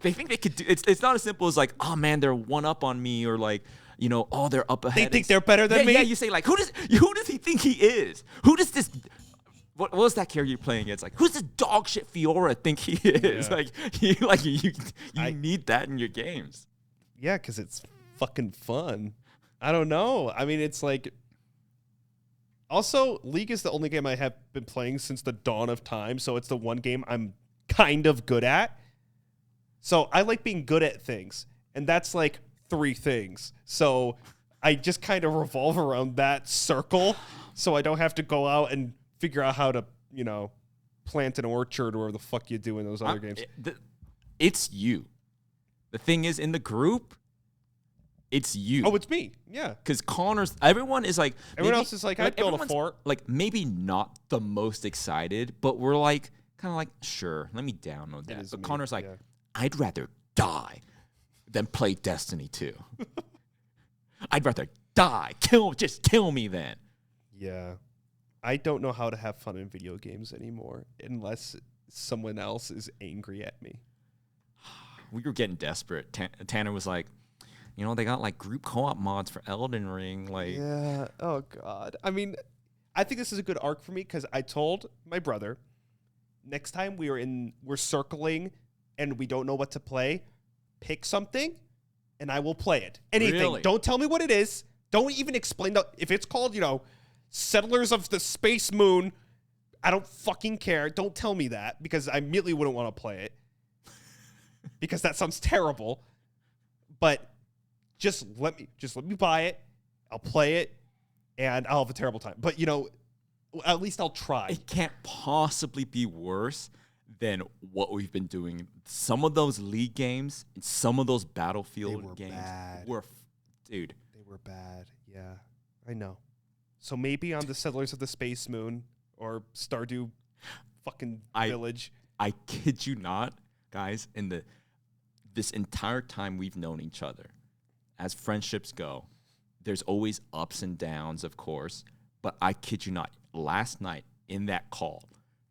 they think they could do. It's not as simple as like, "Oh man, they're one up on me," or like, "Oh, they're up ahead." They think they're better than me? Yeah, you say like, "Who does he think he is? Who does this?" What was that character you're playing against? Like, who's this dog shit Fiora think he is? Yeah. You need that in your games. Yeah, because it's fucking fun. I don't know. I mean, it's like... Also, League is the only game I have been playing since the dawn of time, so it's the one game I'm kind of good at. So I like being good at things, and that's like 3 things. So I just kind of revolve around that circle, so I don't have to go out and figure out how to, plant an orchard or the fuck you do in those other games. It's you. The thing is, in the group, it's you. Oh, it's me. Yeah. Because everyone is like... Everyone else is like, I'd build a fort. Like, maybe not the most excited, but we're like, kind of like, sure, let me download that. But Connor's like, I'd rather die than play Destiny 2. I'd rather die. Just kill me then. Yeah. I don't know how to have fun in video games anymore unless someone else is angry at me. We were getting desperate. Tanner was like, they got like group co-op mods for Elden Ring. Like, yeah. Oh God. I mean, I think this is a good arc for me because I told my brother, next time we're circling and we don't know what to play, pick something, and I will play it. Anything. Really? Don't tell me what it is. Don't even explain if it's called, Settlers of the Space Moon. I don't fucking care. Don't tell me that because I immediately wouldn't want to play it because that sounds terrible. But just let me buy it. I'll play it, and I'll have a terrible time. But at least I'll try. It can't possibly be worse than what we've been doing. Some of those League games and some of those Battlefield games were, dude. They were bad. Yeah, I know. So maybe on the Settlers of the Space Moon or Stardew fucking Village. I kid you not, guys, this entire time we've known each other, as friendships go, there's always ups and downs, of course, but I kid you not, last night in that call,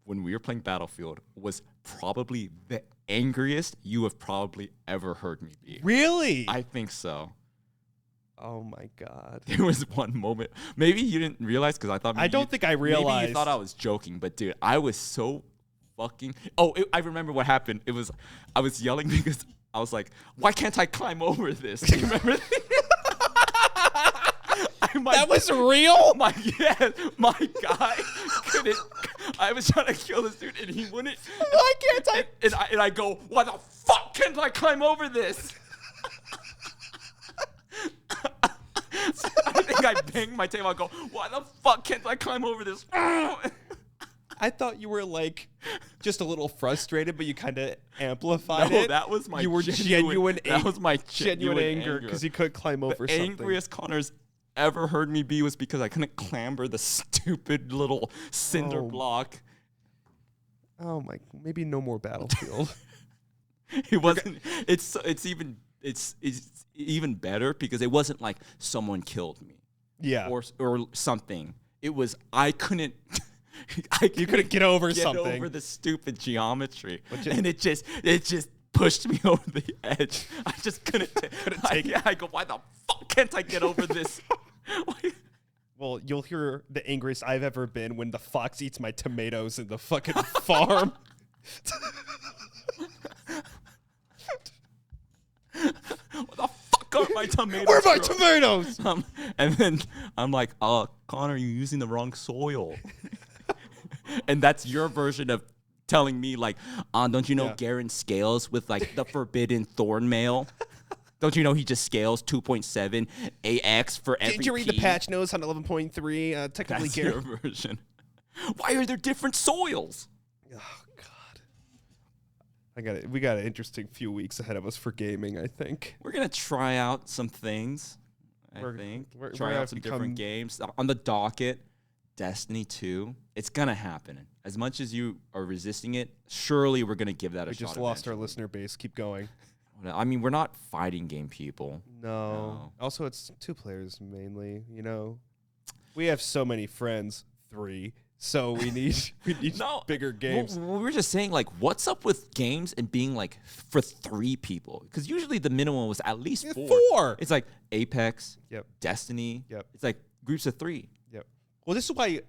when we were playing Battlefield, was probably the angriest you have probably ever heard me be. Really? I think so. Oh my God. There was one moment. Maybe you didn't realize because I thought I don't think I realized. Maybe you thought I was joking, but dude, I was so fucking. Oh, I remember what happened. I was yelling because I was like, "Why can't I climb over this?" Do you remember? That was real. My guy couldn't. I was trying to kill this dude and he wouldn't. Why can't I? And I go, "Why the fuck can't I climb over this?" I think I banged my table. I go, "Why the fuck can't I climb over this?" I thought you were like just a little frustrated, but you kind of amplified it. No, that was my. You were genuine. That was my genuine anger because you couldn't climb over the something. Angriest Connor's ever heard me be was because I couldn't clamber the stupid little cinder block. Oh my! Maybe no more Battlefield. It wasn't. It's even better because it wasn't like someone killed me. Yeah. Or something. It was I couldn't. You couldn't get over get something. Over the stupid geometry, and it just pushed me over the edge. I just couldn't take it. I go, why the fuck can't I get over this? Well, you'll hear the angriest I've ever been when the fox eats my tomatoes in the fucking farm. What the fuck are my tomatoes? Where are my tomatoes? And then I'm like, Connor, you're using the wrong soil. And that's your version of telling me, like, don't you know Garen scales with, like, the forbidden thorn mail? Don't you know he just scales 2.7 AX for every Did you read the patch notes on 11.3? Technically, that's your version. Why are there different soils? Oh, God. We got an interesting few weeks ahead of us for gaming, I think. We're going to try out some things, try out some different games. On the docket, Destiny 2, it's going to happen. As much as you are resisting it, surely we're going to give that a shot. We just lost our listener base. Keep going. I mean, we're not fighting game people. No. Also, it's 2 players mainly, We have so many friends, 3. So we need bigger games. Well, we were just saying, like, what's up with games and being, like, for 3 people? Because usually the minimum was at least 4. 4! It's like Apex, Destiny. It's like groups of 3. Yep. Well, this is why,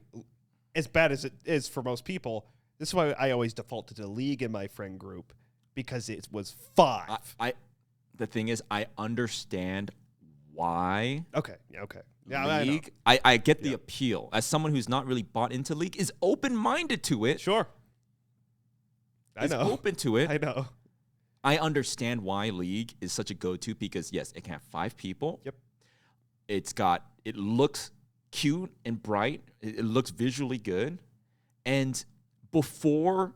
as bad as it is for most people, this is why I always default to the League in my friend group, because it was 5. The thing is, I understand why. Okay. Yeah, League, I get the appeal. As someone who's not really bought into League, is open-minded to it. Sure. I know. Open to it. I know. I understand why League is such a go-to because, yes, it can have 5 people. Yep. It looks cute and bright. It looks visually good. And before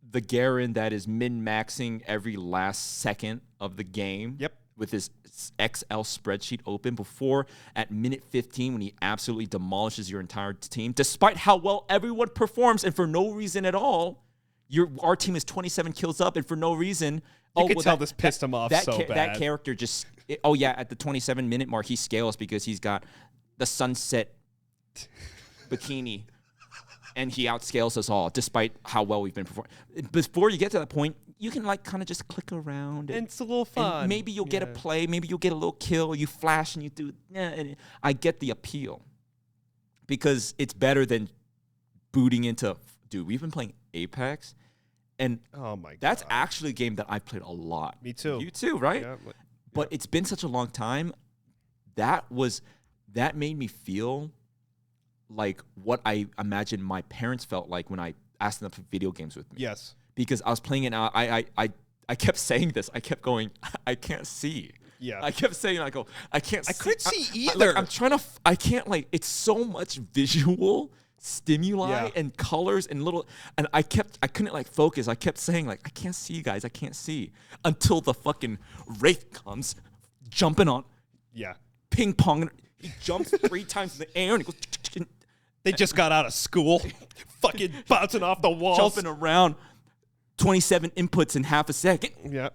the Garen that is min-maxing every last second of the game with his XL spreadsheet open, before at minute 15 when he absolutely demolishes your entire team, despite how well everyone performs and for no reason at all, our team is 27 kills up and for no reason. You can tell this pissed him off so bad. That character just, at the 27-minute mark, he scales because he's got the sunset bikini. And he outscales us all, despite how well we've been performing. Before you get to that point, you can like kind of just click around. And it's a little fun. And maybe you'll get a play. Maybe you'll get a little kill. You flash and you do. And I get the appeal. Because it's better than booting into... Dude, we've been playing Apex. And oh my God, that's actually a game that I've played a lot. Me too. You too, right? Yeah, but it's been such a long time. That made me feel... like what I imagine my parents felt like when I asked them to play video games with me. Yes. Because I was playing it and I kept saying this. I kept going, I can't see. Yeah. I kept saying, I can't see. I couldn't see either. I'm trying to, I can't it's so much visual stimuli and colors and and I couldn't focus. I kept saying I can't see you guys. I can't see. Until the fucking Wraith comes jumping on. Yeah. Ping pong. He jumps 3 times in the air and he goes. They just got out of school, fucking bouncing off the walls, jumping around, 27 inputs in half a second. Yeah,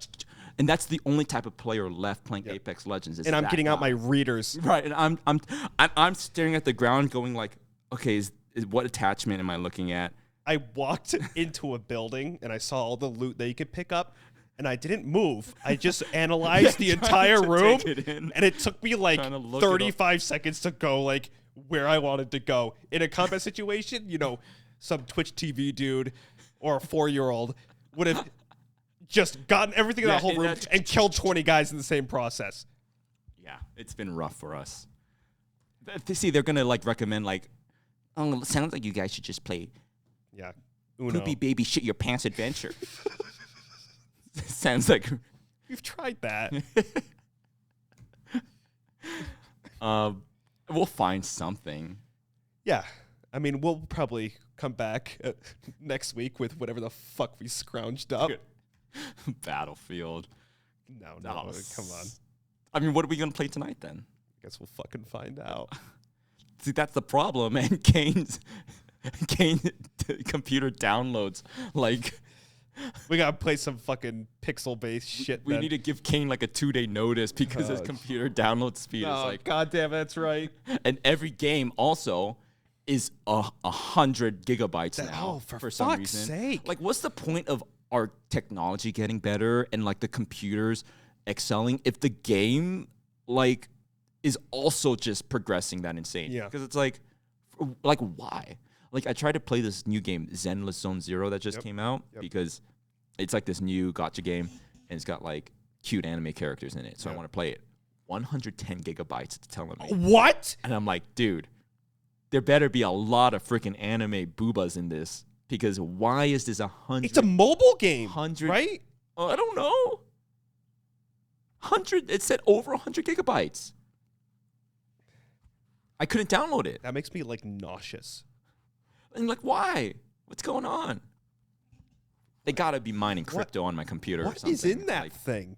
and that's the only type of player left playing Apex Legends. And I'm getting out my readers, right? And I'm staring at the ground, going okay, is what attachment am I looking at? I walked into a building and I saw all the loot that you could pick up. And I didn't move. I just analyzed the entire room, and it took me 35 seconds to go where I wanted to go. In a combat situation, some Twitch TV dude or a 4-year-old would have just gotten everything in that whole room and killed 20 guys in the same process. Yeah, it's been rough for us. See, they're gonna recommend oh, it sounds like you guys should just play. Yeah, Poopy Baby Shit Your Pants Adventure. Sounds like we've tried that. We'll find something. Yeah, I mean, we'll probably come back next week with whatever the fuck we scrounged up. Battlefield. No, come on. I mean, what are we gonna play tonight then? I guess we'll fucking find out. See, that's the problem, man. Kane's computer downloads We gotta play some fucking pixel-based shit. We need to give Kane a 2-day notice because his computer download speed is God damn, that's right. And every game also is 100 gigabytes now. Oh, for some fuck's reason. sake! What's the point of our technology getting better and the computers excelling if the game is also just progressing that insane? Yeah. Because it's why? I tried to play this new game, Zenless Zone Zero, that just came out because it's this new gacha game and it's got cute anime characters in it. So I want to play it. 110 gigabytes, it's telling me. What? And I'm dude, there better be a lot of freaking anime boobas in this because why is this 100? It's a mobile game, 100, right? I don't know. 100, it said over 100 gigabytes. I couldn't download it. That makes me nauseous. And why? What's going on? They gotta be mining crypto on my computer or something. What is in that thing?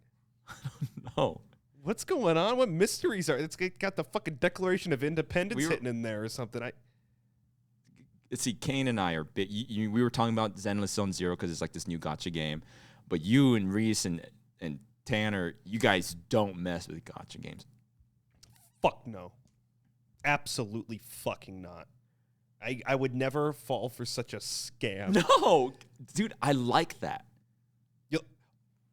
I don't know. What's going on? What mysteries are? It's got the fucking Declaration of Independence hitting in there or something. See, Kane and I are we were talking about Zenless Zone Zero because it's this new gacha game, but you and Reese and Tanner, you guys don't mess with gacha games. Fuck no. Absolutely fucking not. I would never fall for such a scam. No, dude, I like that.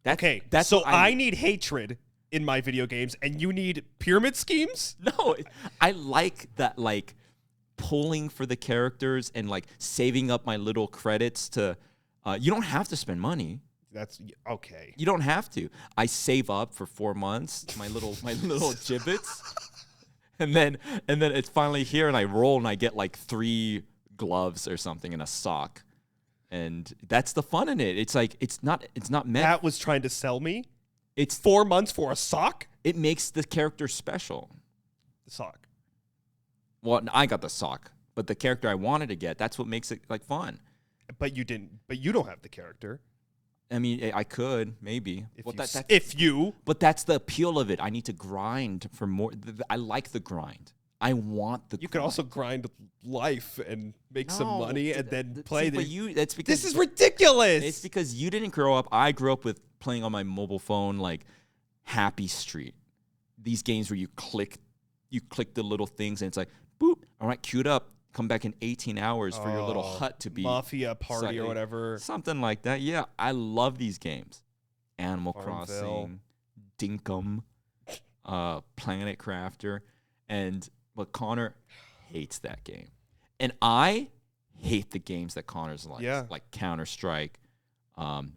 Okay, so I need hatred in my video games, and you need pyramid schemes? No, I like that, pulling for the characters and saving up my little credits to. You don't have to spend money. That's okay. You don't have to. I save up for 4 months. My little gibbets. And then it's finally here, and I roll, and I get 3 gloves or something and a sock, and that's the fun in it. It's it's not meant. That was trying to sell me. It's 4 months for a sock. It makes the character special. The sock. Well, I got the sock, But the character I wanted to get, that's what makes it like fun. But you didn't. But you don't have the character. I mean, I could maybe. But that's the appeal of it. I need to grind for more. I like the grind. I want the. You could also grind life and make some money and then play. That's because this is ridiculous. It's because you didn't grow up. I grew up with playing on my mobile phone, like Happy Street. These games where you click the little things and it's like, boop. All right, queued up. Come back in 18 hours for your little hut to be Mafia Party or whatever. Something like that. Yeah, I love these games. Animal Farmville. Crossing, Dinkum, Planet Crafter, but Connor hates that game. And I hate the games that Connor's likes, like Counter-Strike,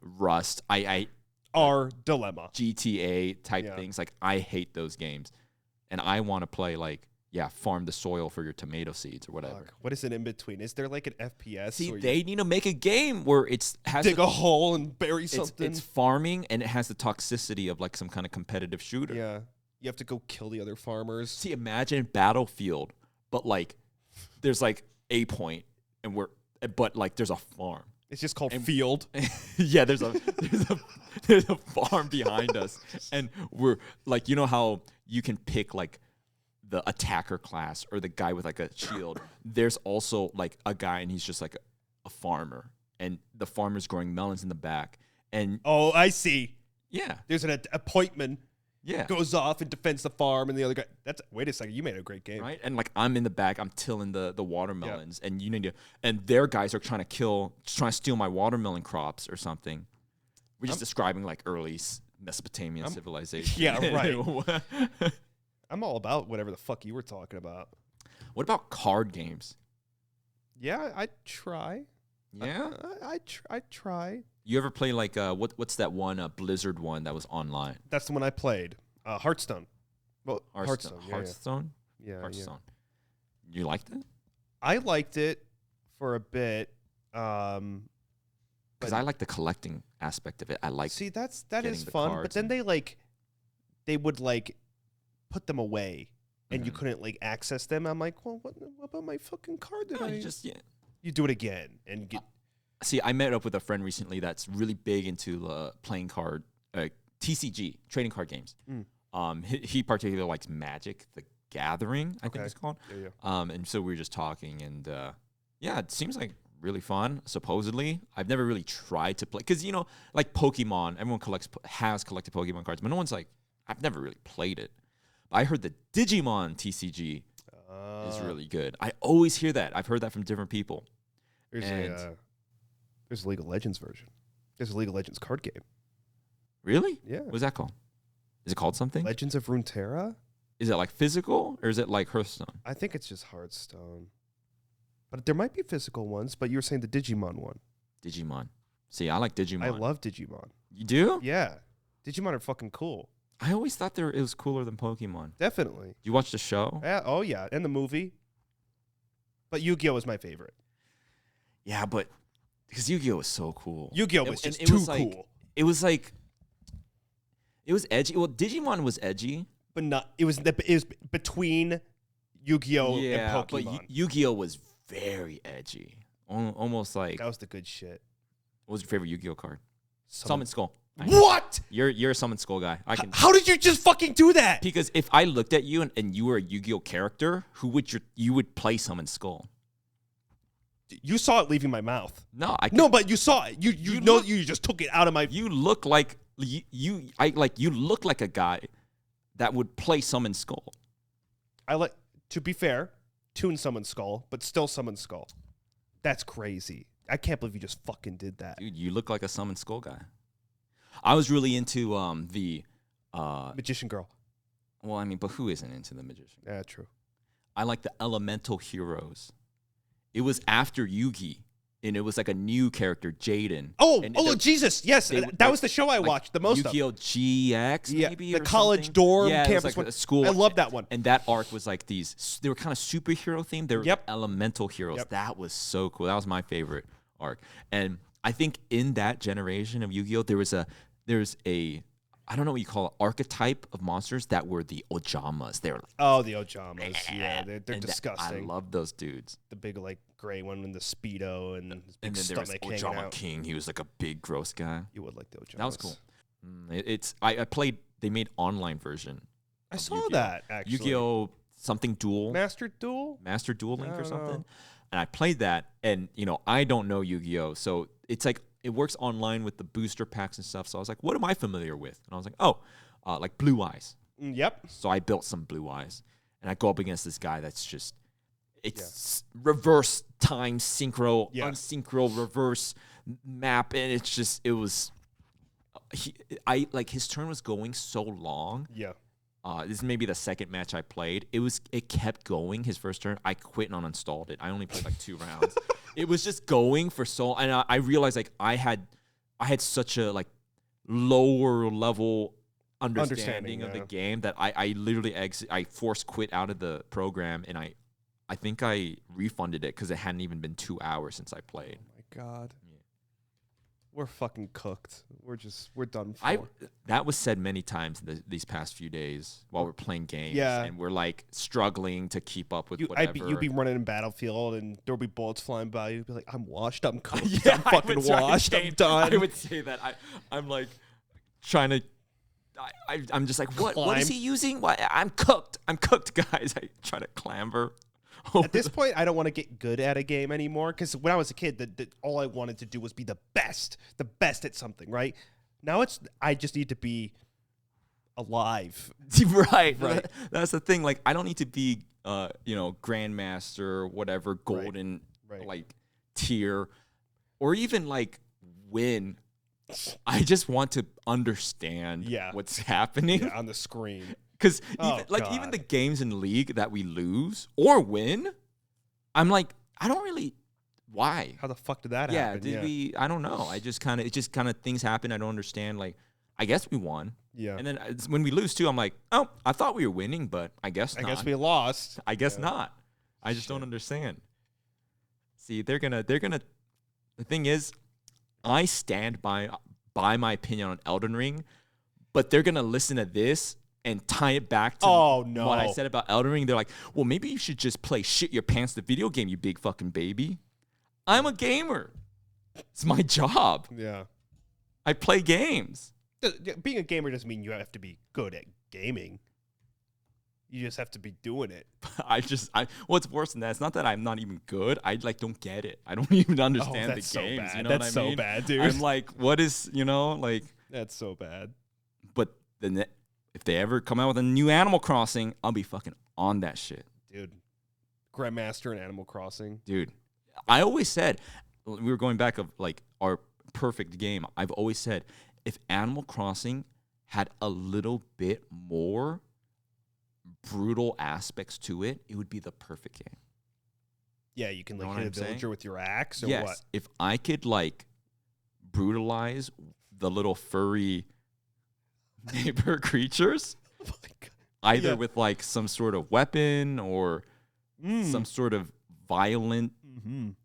Rust. Our dilemma. GTA type things. Like, I hate those games. And I want to play, like, farm the soil for your tomato seeds or whatever. What is it in between? Is there like an FPS? See, they need to make a game where dig a hole and bury something. It's farming and it has the toxicity of like some kind of competitive shooter. Yeah. You have to go kill the other farmers. See, imagine Battlefield, but like there's like a point but like there's a farm. It's just called Field. Yeah, there's a farm behind us. And we're like, you know how you can pick like the attacker class or the guy with like a shield. There's also like a guy and he's just like a farmer. And the farmer's growing melons in the back. And I see. Yeah. There's an appointment. Yeah. Goes off and defends the farm and the other guy. Wait a second, you made a great game. Right? And like I'm in the back, I'm tilling the watermelons and you need to and their guys are trying to steal my watermelon crops or something. We're just describing like early Mesopotamian civilization. Yeah, right. I'm all about whatever the fuck you were talking about. What about card games? Yeah, I try. Yeah? I try. You ever play like what's that one Blizzard one that was online? That's the one I played. Hearthstone. Well, Hearthstone. Yeah, Hearthstone. Yeah. Hearthstone. You liked it? I liked it for a bit. Because I like the collecting aspect of it. I like. See, that is fun. But then they would put them away, and you couldn't access them. I'm like, well, what about my fucking card? You do it again and get. See, I met up with a friend recently that's really big into playing card, TCG, trading card games. He particularly likes Magic, the Gathering, I think it's called. Yeah. And so we were just talking, and it seems like really fun. Supposedly, I've never really tried to play because like Pokemon, everyone has collected Pokemon cards, but no one's I've never really played it. I heard the Digimon TCG is really good. I always hear that. I've heard that from different people. There's a League of Legends version. There's a League of Legends card game. Really? Yeah. What's that called? Is it called something? Legends of Runeterra? Is it like physical or is it like Hearthstone? I think it's just Hearthstone. But there might be physical ones, but you were saying the Digimon one. Digimon. See, I like Digimon. I love Digimon. You do? Yeah. Digimon are fucking cool. I always thought it was cooler than Pokemon. Definitely. You watch the show? Yeah. Oh, yeah. And the movie. But Yu-Gi-Oh! Was my favorite. Yeah, but because Yu-Gi-Oh! Was so cool. Yu-Gi-Oh! Was just too cool. It was edgy. Well, Digimon was edgy. But not. It was between Yu-Gi-Oh! And Pokemon. But Yu-Gi-Oh! Was very edgy. Almost like. That was the good shit. What was your favorite Yu-Gi-Oh! card? Summon Skull. What? You're a Summon Skull guy. How did you just fucking do that? Because if I looked at you and you were a Yu-Gi-Oh! Character, who would you would play Summon Skull? You saw it leaving my mouth. No, but you saw it. You just took it out of my. You look like you look like a guy that would play Summon Skull. To be fair, Toon Summon Skull, but still Summon Skull. That's crazy. I can't believe you just fucking did that. Dude, you look like a Summon Skull guy. I was really into the Magician Girl. Well, I mean, but who isn't into the Magician? Yeah, true. I like the Elemental Heroes. It was after Yugi, and it was like a new character, Jaden. Jesus! Yes, that was the show I watched the most of. Yu-Gi-Oh! GX, maybe, the college dorm campus like a school. I love that one. And that arc was like they were kind of superhero themed. They were elemental heroes. Yep. That was so cool. That was my favorite arc. And I think in that generation of Yu-Gi-Oh, there's a I don't know what you call it, archetype of monsters that were the Ojamas. They were like, Oh, the Ojamas. Yeah, they're and disgusting. I love those dudes. The big like gray one in the Speedo and his big And then there was stomach hanging Ojama out. King. He was like a big, gross guy. You would like the Ojamas. That was cool. I played. They made online version. I of saw Yu-Gi-Oh. that actually. Yu-Gi-Oh! Something Duel. Master Duel. Master Duel Link I or don't something. know. And I played that, and I don't know Yu-Gi-Oh, so it's like it works online with the booster packs and stuff. So I was like, what am I familiar with? And I was like, oh, like Blue Eyes. Yep. So I built some Blue Eyes, and I go up against this guy that's just reverse time synchro, unsynchro, reverse map, and it was. His turn was going so long. Yeah. This is maybe the second match I played. It kept going. His first turn, I quit and uninstalled it. I only played like 2 rounds. It was just going for so, and I realized like I had such a like lower level understanding of the game that I literally I forced quit out of the program, and I think I refunded it because it hadn't even been 2 hours since I played. Oh my god. We're fucking cooked. We're done for. That was said many times these past few days while we're playing games. Yeah. And we're like struggling to keep up with whatever. You'd be running in Battlefield and there'll be bullets flying by. You'd be like, I'm washed. I'm cooked. Yeah, I'm fucking washed. I'm done. I would say that. I'm like trying to. I'm just like, what is he using? I'm cooked. I'm cooked, guys. I try to clamber. At this point, I don't want to get good at a game anymore because when I was a kid, all I wanted to do was be the best at something, right? Now I just need to be alive. Right. That's the thing. Like, I don't need to be, grandmaster, whatever, golden, like tier, or even like win. I just want to understand what's happening on the screen. Because even the games in League that we lose or win, I'm like, I don't really. Why? How the fuck did that happen? Did we? I don't know. It just kind of things happen. I don't understand. Like, I guess we won. Yeah. And then when we lose too, I'm like, oh, I thought we were winning, but I guess not. I guess we lost. I guess not. I just don't understand. See, they're gonna. The thing is, I stand by my opinion on Elden Ring, but they're gonna listen to this and tie it back to what I said about Elden Ring. They're like, well, maybe you should just play Shit Your Pants the video game, you big fucking baby. I'm a gamer. It's my job. Yeah. I play games. Being a gamer doesn't mean you have to be good at gaming. You just have to be doing it. What's worse than that? It's not that I'm not even good. I don't get it. I don't even understand the games. So bad. You know That's what I mean? so bad, dude. I'm like, what is, That's so bad. But then if they ever come out with a new Animal Crossing, I'll be fucking on that shit. Dude. Grandmaster in Animal Crossing. Dude. I always said, we were going back of like our perfect game. I've always said, if Animal Crossing had a little bit more brutal aspects to it, it would be the perfect game. Yeah, you can like hit a villager with your axe or what? If I could like brutalize the little furry neighbor creatures, either with like some sort of weapon or some sort of violent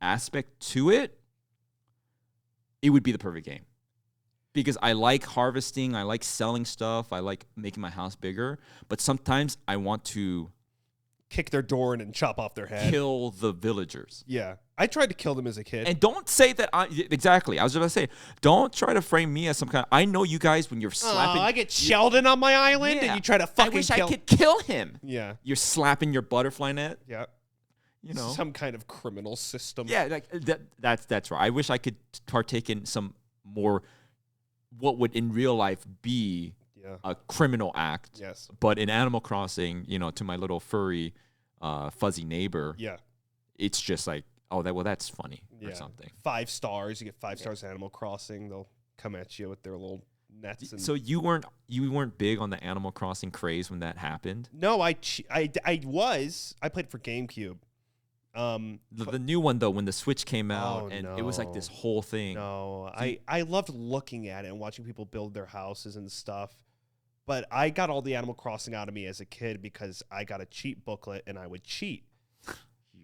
aspect to it, it would be the perfect game. Because I like harvesting, I like selling stuff, I like making my house bigger, but sometimes I want to kick their door in and chop off their head. Kill the villagers. Yeah. I tried to kill them as a kid. And don't say that exactly. I was just going to say, don't try to frame me as some kind of, I know you guys when you're slapping. I get Sheldon on my island and you try to fucking I wish I could kill him. Yeah. You're slapping your butterfly net. Yeah. Some kind of criminal system. Yeah, like that's right. I wish I could partake in some more what would in real life be a criminal act. Yes. But in Animal Crossing, to my little furry fuzzy neighbor, it's just like, that's funny or something. 5 stars. You get 5 stars in Animal Crossing. They'll come at you with their little nets. And so you weren't big on the Animal Crossing craze when that happened? No, I was. I played for GameCube. The new one though, when the Switch came out, it was like this whole thing. No, I loved looking at it and watching people build their houses and stuff. But I got all the Animal Crossing out of me as a kid because I got a cheat booklet and I would cheat,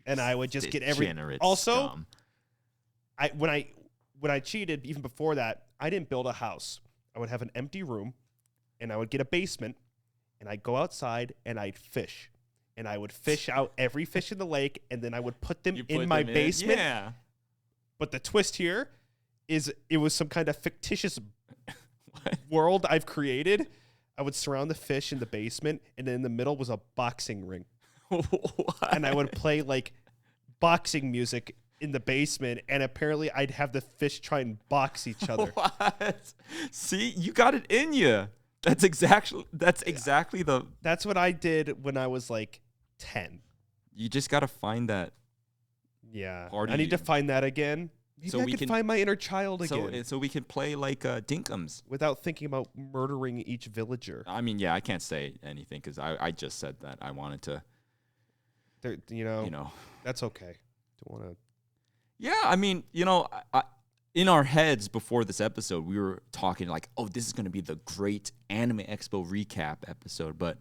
and I would just get every. Also, scum. When I cheated, even before that, I didn't build a house. I would have an empty room, and I would get a basement, and I'd go outside and I'd fish. And I would fish out every fish in the lake, and then I would put them You in put my them basement. Yeah. But the twist here is it was some kind of fictitious world I've created. I would surround the fish in the basement, and then in the middle was a boxing ring. And I would play like boxing music in the basement, and apparently I'd have the fish try and box each other. What? See, you got it in you. That's exactly the. That's what I did when I was like 10. You just got to find that. Yeah. Party. I need to find that again. Maybe So I we can can- find my inner child again So we can play like Dinkums. without thinking about murdering each villager. I mean, yeah, I can't say anything because I just said that I wanted to, You know, you know. that's okay. Don't want to. Yeah, I mean, you know, in our heads before this episode, we were talking like, oh, this is going to be the great Anime Expo recap episode. But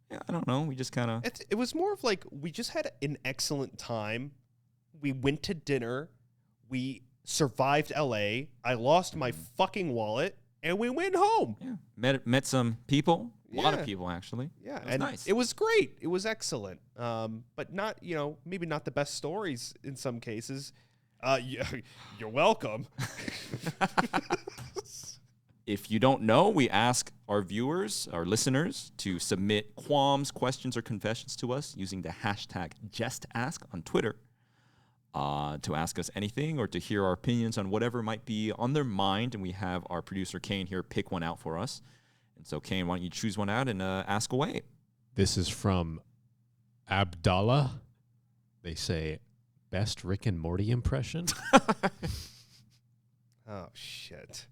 yeah, I don't know. We just kind of. It was more of like we just had an excellent time. We went to dinner. We survived LA. I lost my fucking wallet, and we went home. Yeah, met some people. A lot Yeah. of people, actually. Yeah, It was and nice. it was great. It was excellent. But not, maybe not the best stories in some cases. You're welcome. If you don't know, we ask our viewers, our listeners, to submit qualms, questions, or confessions to us using the hashtag JestAsk on Twitter to ask us anything or to hear our opinions on whatever might be on their mind. And we have our producer, Kane, here pick one out for us. And so, Kane, why don't you choose one out and ask away? This is from Abdallah. They say, best Rick and Morty impression? Oh, shit.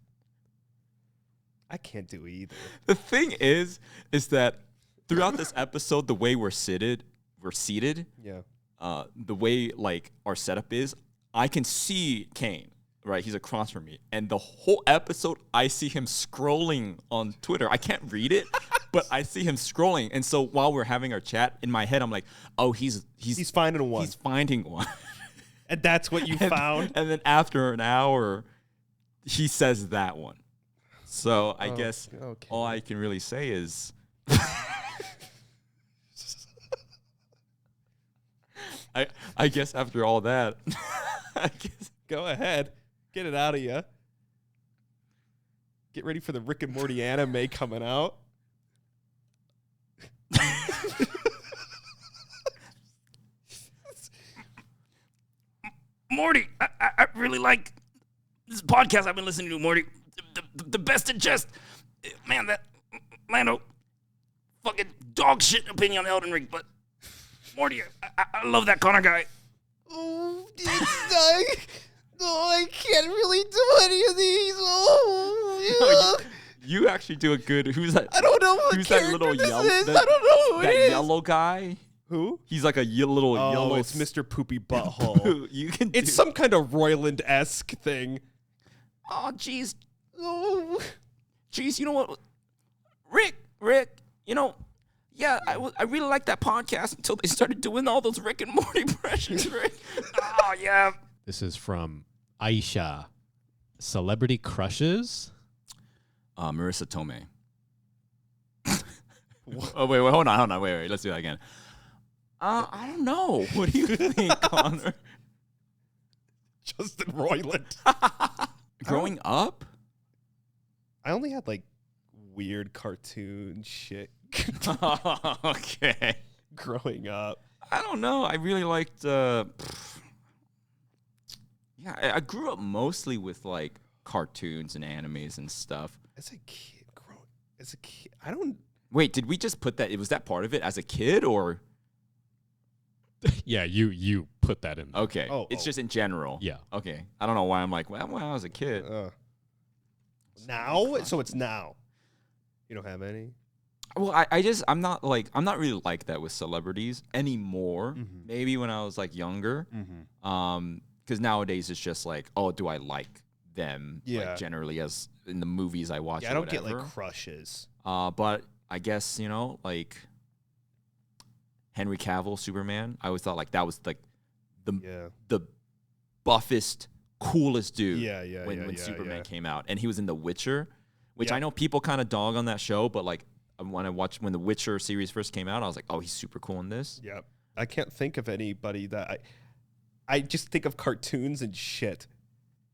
I can't do either. The thing is that throughout this episode, the way we're seated, Yeah. the way like our setup is, I can see Kane, right? He's across from me, and the whole episode, I see him scrolling on Twitter. I can't read it, but I see him scrolling. And so while we're having our chat, in my head, I'm like, oh, he's finding one. He's finding one. And that's what you found? And then after an hour, he says that one. So I guess okay. all I can really say is I guess after all that, I guess Go ahead. Get it out of you. Get ready for the Rick and Morty anime coming out. Morty, I really like this podcast I've been listening to, Morty. The best in Jest. Man, that Lando, fucking dog shit opinion on Elden Ring, but Morty, I love that Connor guy. Oh, I can't really do any of these. Oh, you actually do a good. Who's that? I don't know what Who's that character little this yellow? is. I don't know who That it is. yellow guy. Who? He's like a little Oh, yellow. it's Mr. Poopy Butthole. You can. It's some kind of Royland-esque thing. Oh, jeez. Oh. Jeez, you know what? Rick, yeah, I really liked that podcast until they started doing all those Rick and Morty impressions, Rick. Oh, yeah. This is from Aisha. Celebrity crushes? Marissa Tomei. Oh wait, hold on, wait, let's do that again. I don't know. What do you think, Connor? Justin Roiland. Growing up, I only had like weird cartoon shit okay. growing up. I don't know. I really liked. Yeah, I grew up mostly with like cartoons and animes and stuff. As a kid, I don't. Wait, did we just put that? Was that part of it as a kid, or Yeah, you put that in. okay? Oh, It's oh. just in general. Yeah. Okay. I don't know why I'm like, well, when I was a kid. Now, so it's now. You don't have any. Well, I'm not really like that with celebrities anymore. Mhm. Maybe when I was like younger. Because nowadays it's just like, oh, do I like them? Yeah. Like generally as in the movies I watch. Yeah, or I don't get whatever. like crushes. But I guess like Henry Cavill, Superman. I always thought like that was like Yeah. the buffest, coolest dude. Yeah, yeah, When yeah, when yeah, Superman yeah. came out, and he was in The Witcher. which I know people kind of dog on that show, but like when the Witcher series first came out, I was like, oh, he's super cool in this. Yep. I can't think of anybody that I just think of cartoons and shit.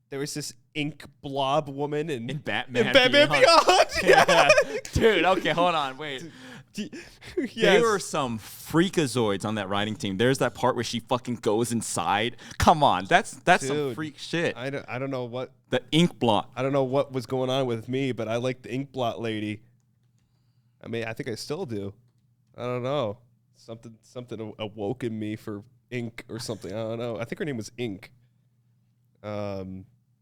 There was this ink blob woman in Batman. Beyond. Yeah. Dude, okay, hold on, wait. Yes. There were some freakazoids on that writing team. There's that part where she fucking goes inside. Come on, that's some Dude, freak shit. I don't know what The ink blot. I don't know what was going on with me, but I like the ink blot lady. I mean, I think I still do. I don't know. Something awoke in me for ink or something. I don't know. I think her name was Ink. But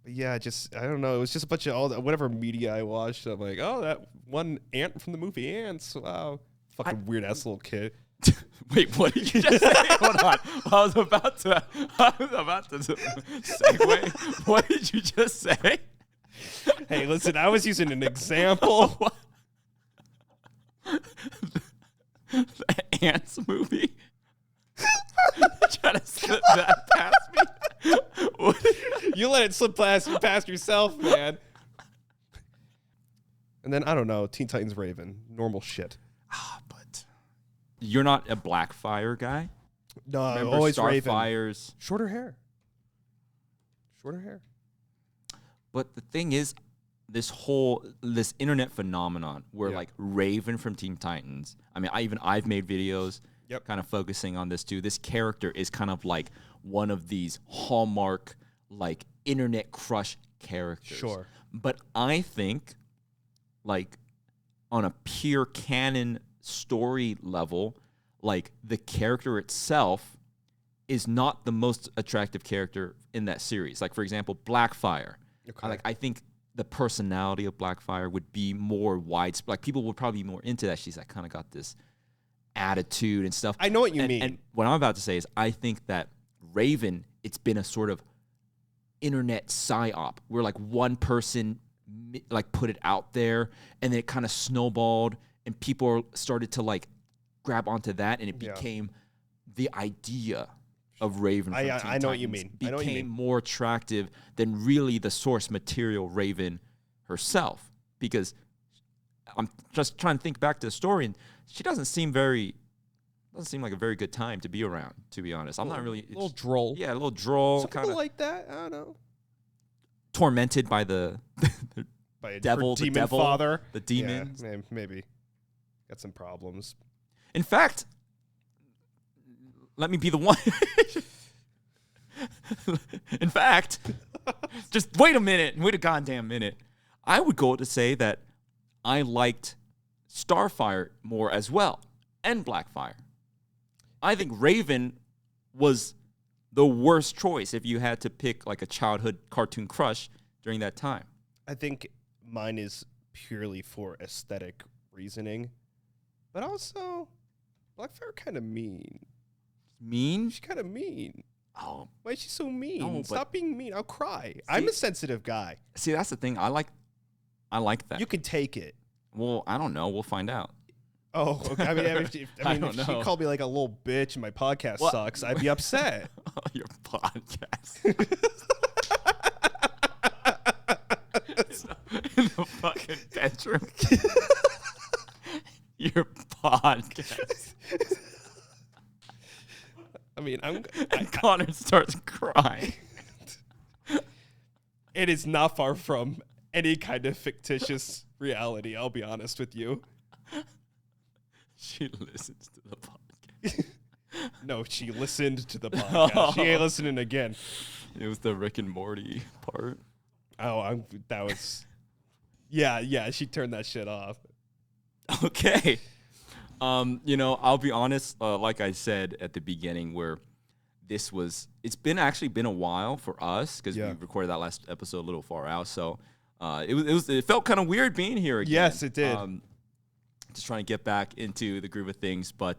yeah, I don't know. It was just a bunch of all whatever media I watched. I'm like, oh, that one ant from the movie Ants. Wow, fucking weird ass little kid. Wait, what did you just say? Hold on. I was about to segue. What did you just say? Hey, listen, I was using an example. The Ants movie? Try to slip that past me? You let it slip past yourself, man. And then, I don't know, Teen Titans Raven. Normal shit. But you're not a Blackfire guy? No, Remember always Raven. Starfire's? Shorter hair. But the thing is, this internet phenomenon where like Raven from Teen Titans, I mean, I've made videos kind of focusing on this too. This character is kind of like one of these hallmark like internet crush characters. Sure. But I think like on a pure canon story level, like the character itself is not the most attractive character in that series. Like for example, Blackfire. Okay. I think the personality of Blackfire would be more widespread. Like people would probably be more into that. She's like kind of got this attitude and stuff. I know what you mean. And what I'm about to say is I think that Raven, it's been a sort of internet psyop where like one person like put it out there and then it kind of snowballed and people started to like grab onto that and it became the idea of Raven from Teen I know what you Titans mean. became more attractive than really the source material Raven herself. Because I'm just trying to think back to the story, and she doesn't seem like a very good time to be around, to be honest. I'm not really... A little droll. Yeah, a little droll. Some people like that. I don't know. Tormented by the By devil, her demon father. the demons. Yeah, maybe. Got some problems. In fact, let me be the one. In fact, just wait a goddamn minute. I would go to say that I liked Starfire more as well, and Blackfire. I think Raven was the worst choice if you had to pick like a childhood cartoon crush during that time. I think mine is purely for aesthetic reasoning, but also Blackfire kind of mean. Mean? She's kind of mean. Oh, Why is she so mean? No, Stop being mean. I'll cry. I'm a sensitive guy. see, that's the thing. I like that. You can take it. Well, I don't know. We'll find out. Oh, okay. I mean, if she know. called me like a little bitch and my podcast sucks, I'd be upset. Your podcast. In the fucking bedroom. Your podcast. I mean, And Connor starts crying. it is not far from any kind of fictitious reality, I'll be honest with you. She listens to the podcast. No, she listened to the podcast. She ain't listening again. It was the Rick and Morty part. Oh, that was... Yeah, she turned that shit off. Okay. I'll be honest, like I said at the beginning, where it's actually been a while for us because we recorded that last episode a little far out. So it felt kind of weird being here again. Yes, it did. Just trying to get back into the groove of things, but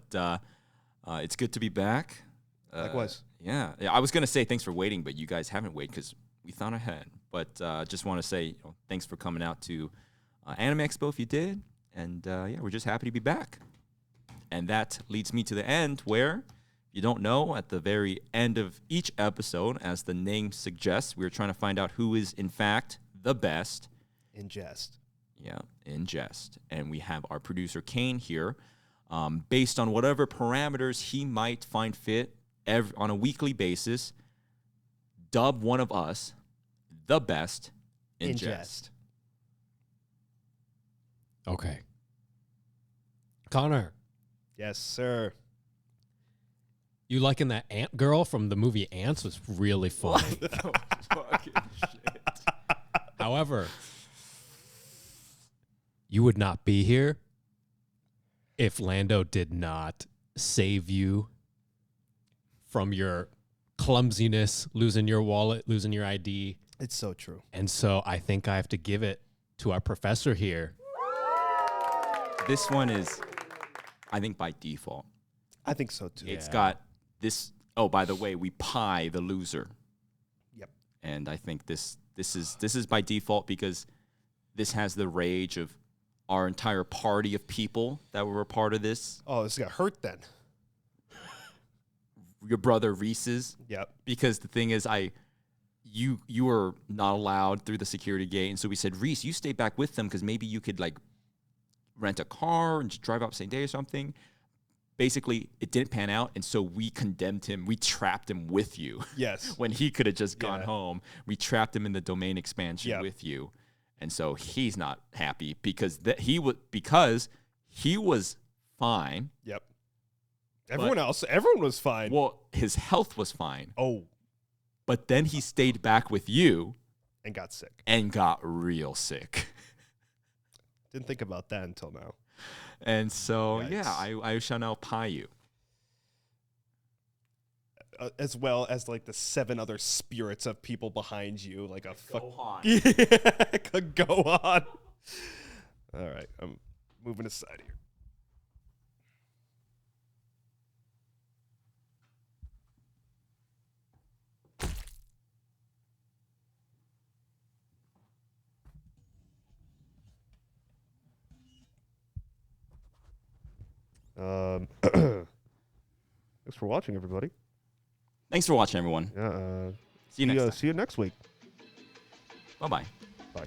it's good to be back. Likewise. Yeah. I was gonna say thanks for waiting, but you guys haven't waited because we thought ahead. But just want to say thanks for coming out to Anime Expo if you did, and we're just happy to be back. And that leads me to the end where, if you don't know, at the very end of each episode, as the name suggests, we're trying to find out who is, in fact, the best. In jest. Yeah, in Jest. And we have our producer Kane here. Based on whatever parameters he might find fit on a weekly basis, dub one of us the best in Jest. Okay. Connor, Yes, sir. you liking that ant girl from the movie Ants was really funny. Fucking shit. However, you would not be here if Lando did not save you from your clumsiness, losing your wallet, losing your ID. It's so true. And so I think I have to give it to our professor here. This one is, I think, by default. I think so too. It's got this. Oh, by the way, we pie the loser. Yep. And I think this is by default because this has the rage of our entire party of people that were a part of this. Oh, this got hurt then. Your brother Reese's. Yep. Because the thing is, you were not allowed through the security gate, and so we said, Reese, you stay back with them because maybe you could like rent a car and just drive up same day or something. Basically, it didn't pan out, and so we condemned him. We trapped him with you. Yes. When he could have just gone home. We trapped him in the domain expansion with you. And so he's not happy because he was fine. Yep. Everyone was fine. Well, his health was fine. Oh. But then he stayed back with you. And got sick. And got real sick. Didn't think about that until now. And so, Yikes. I shall now pie you. As well as like the 7 other spirits of people behind you, like a Go on. Yeah, go on. All right, I'm moving aside here. Thanks for watching, everybody. Thanks for watching, everyone. Yeah. See you next time. See you next week. Bye-bye. Bye.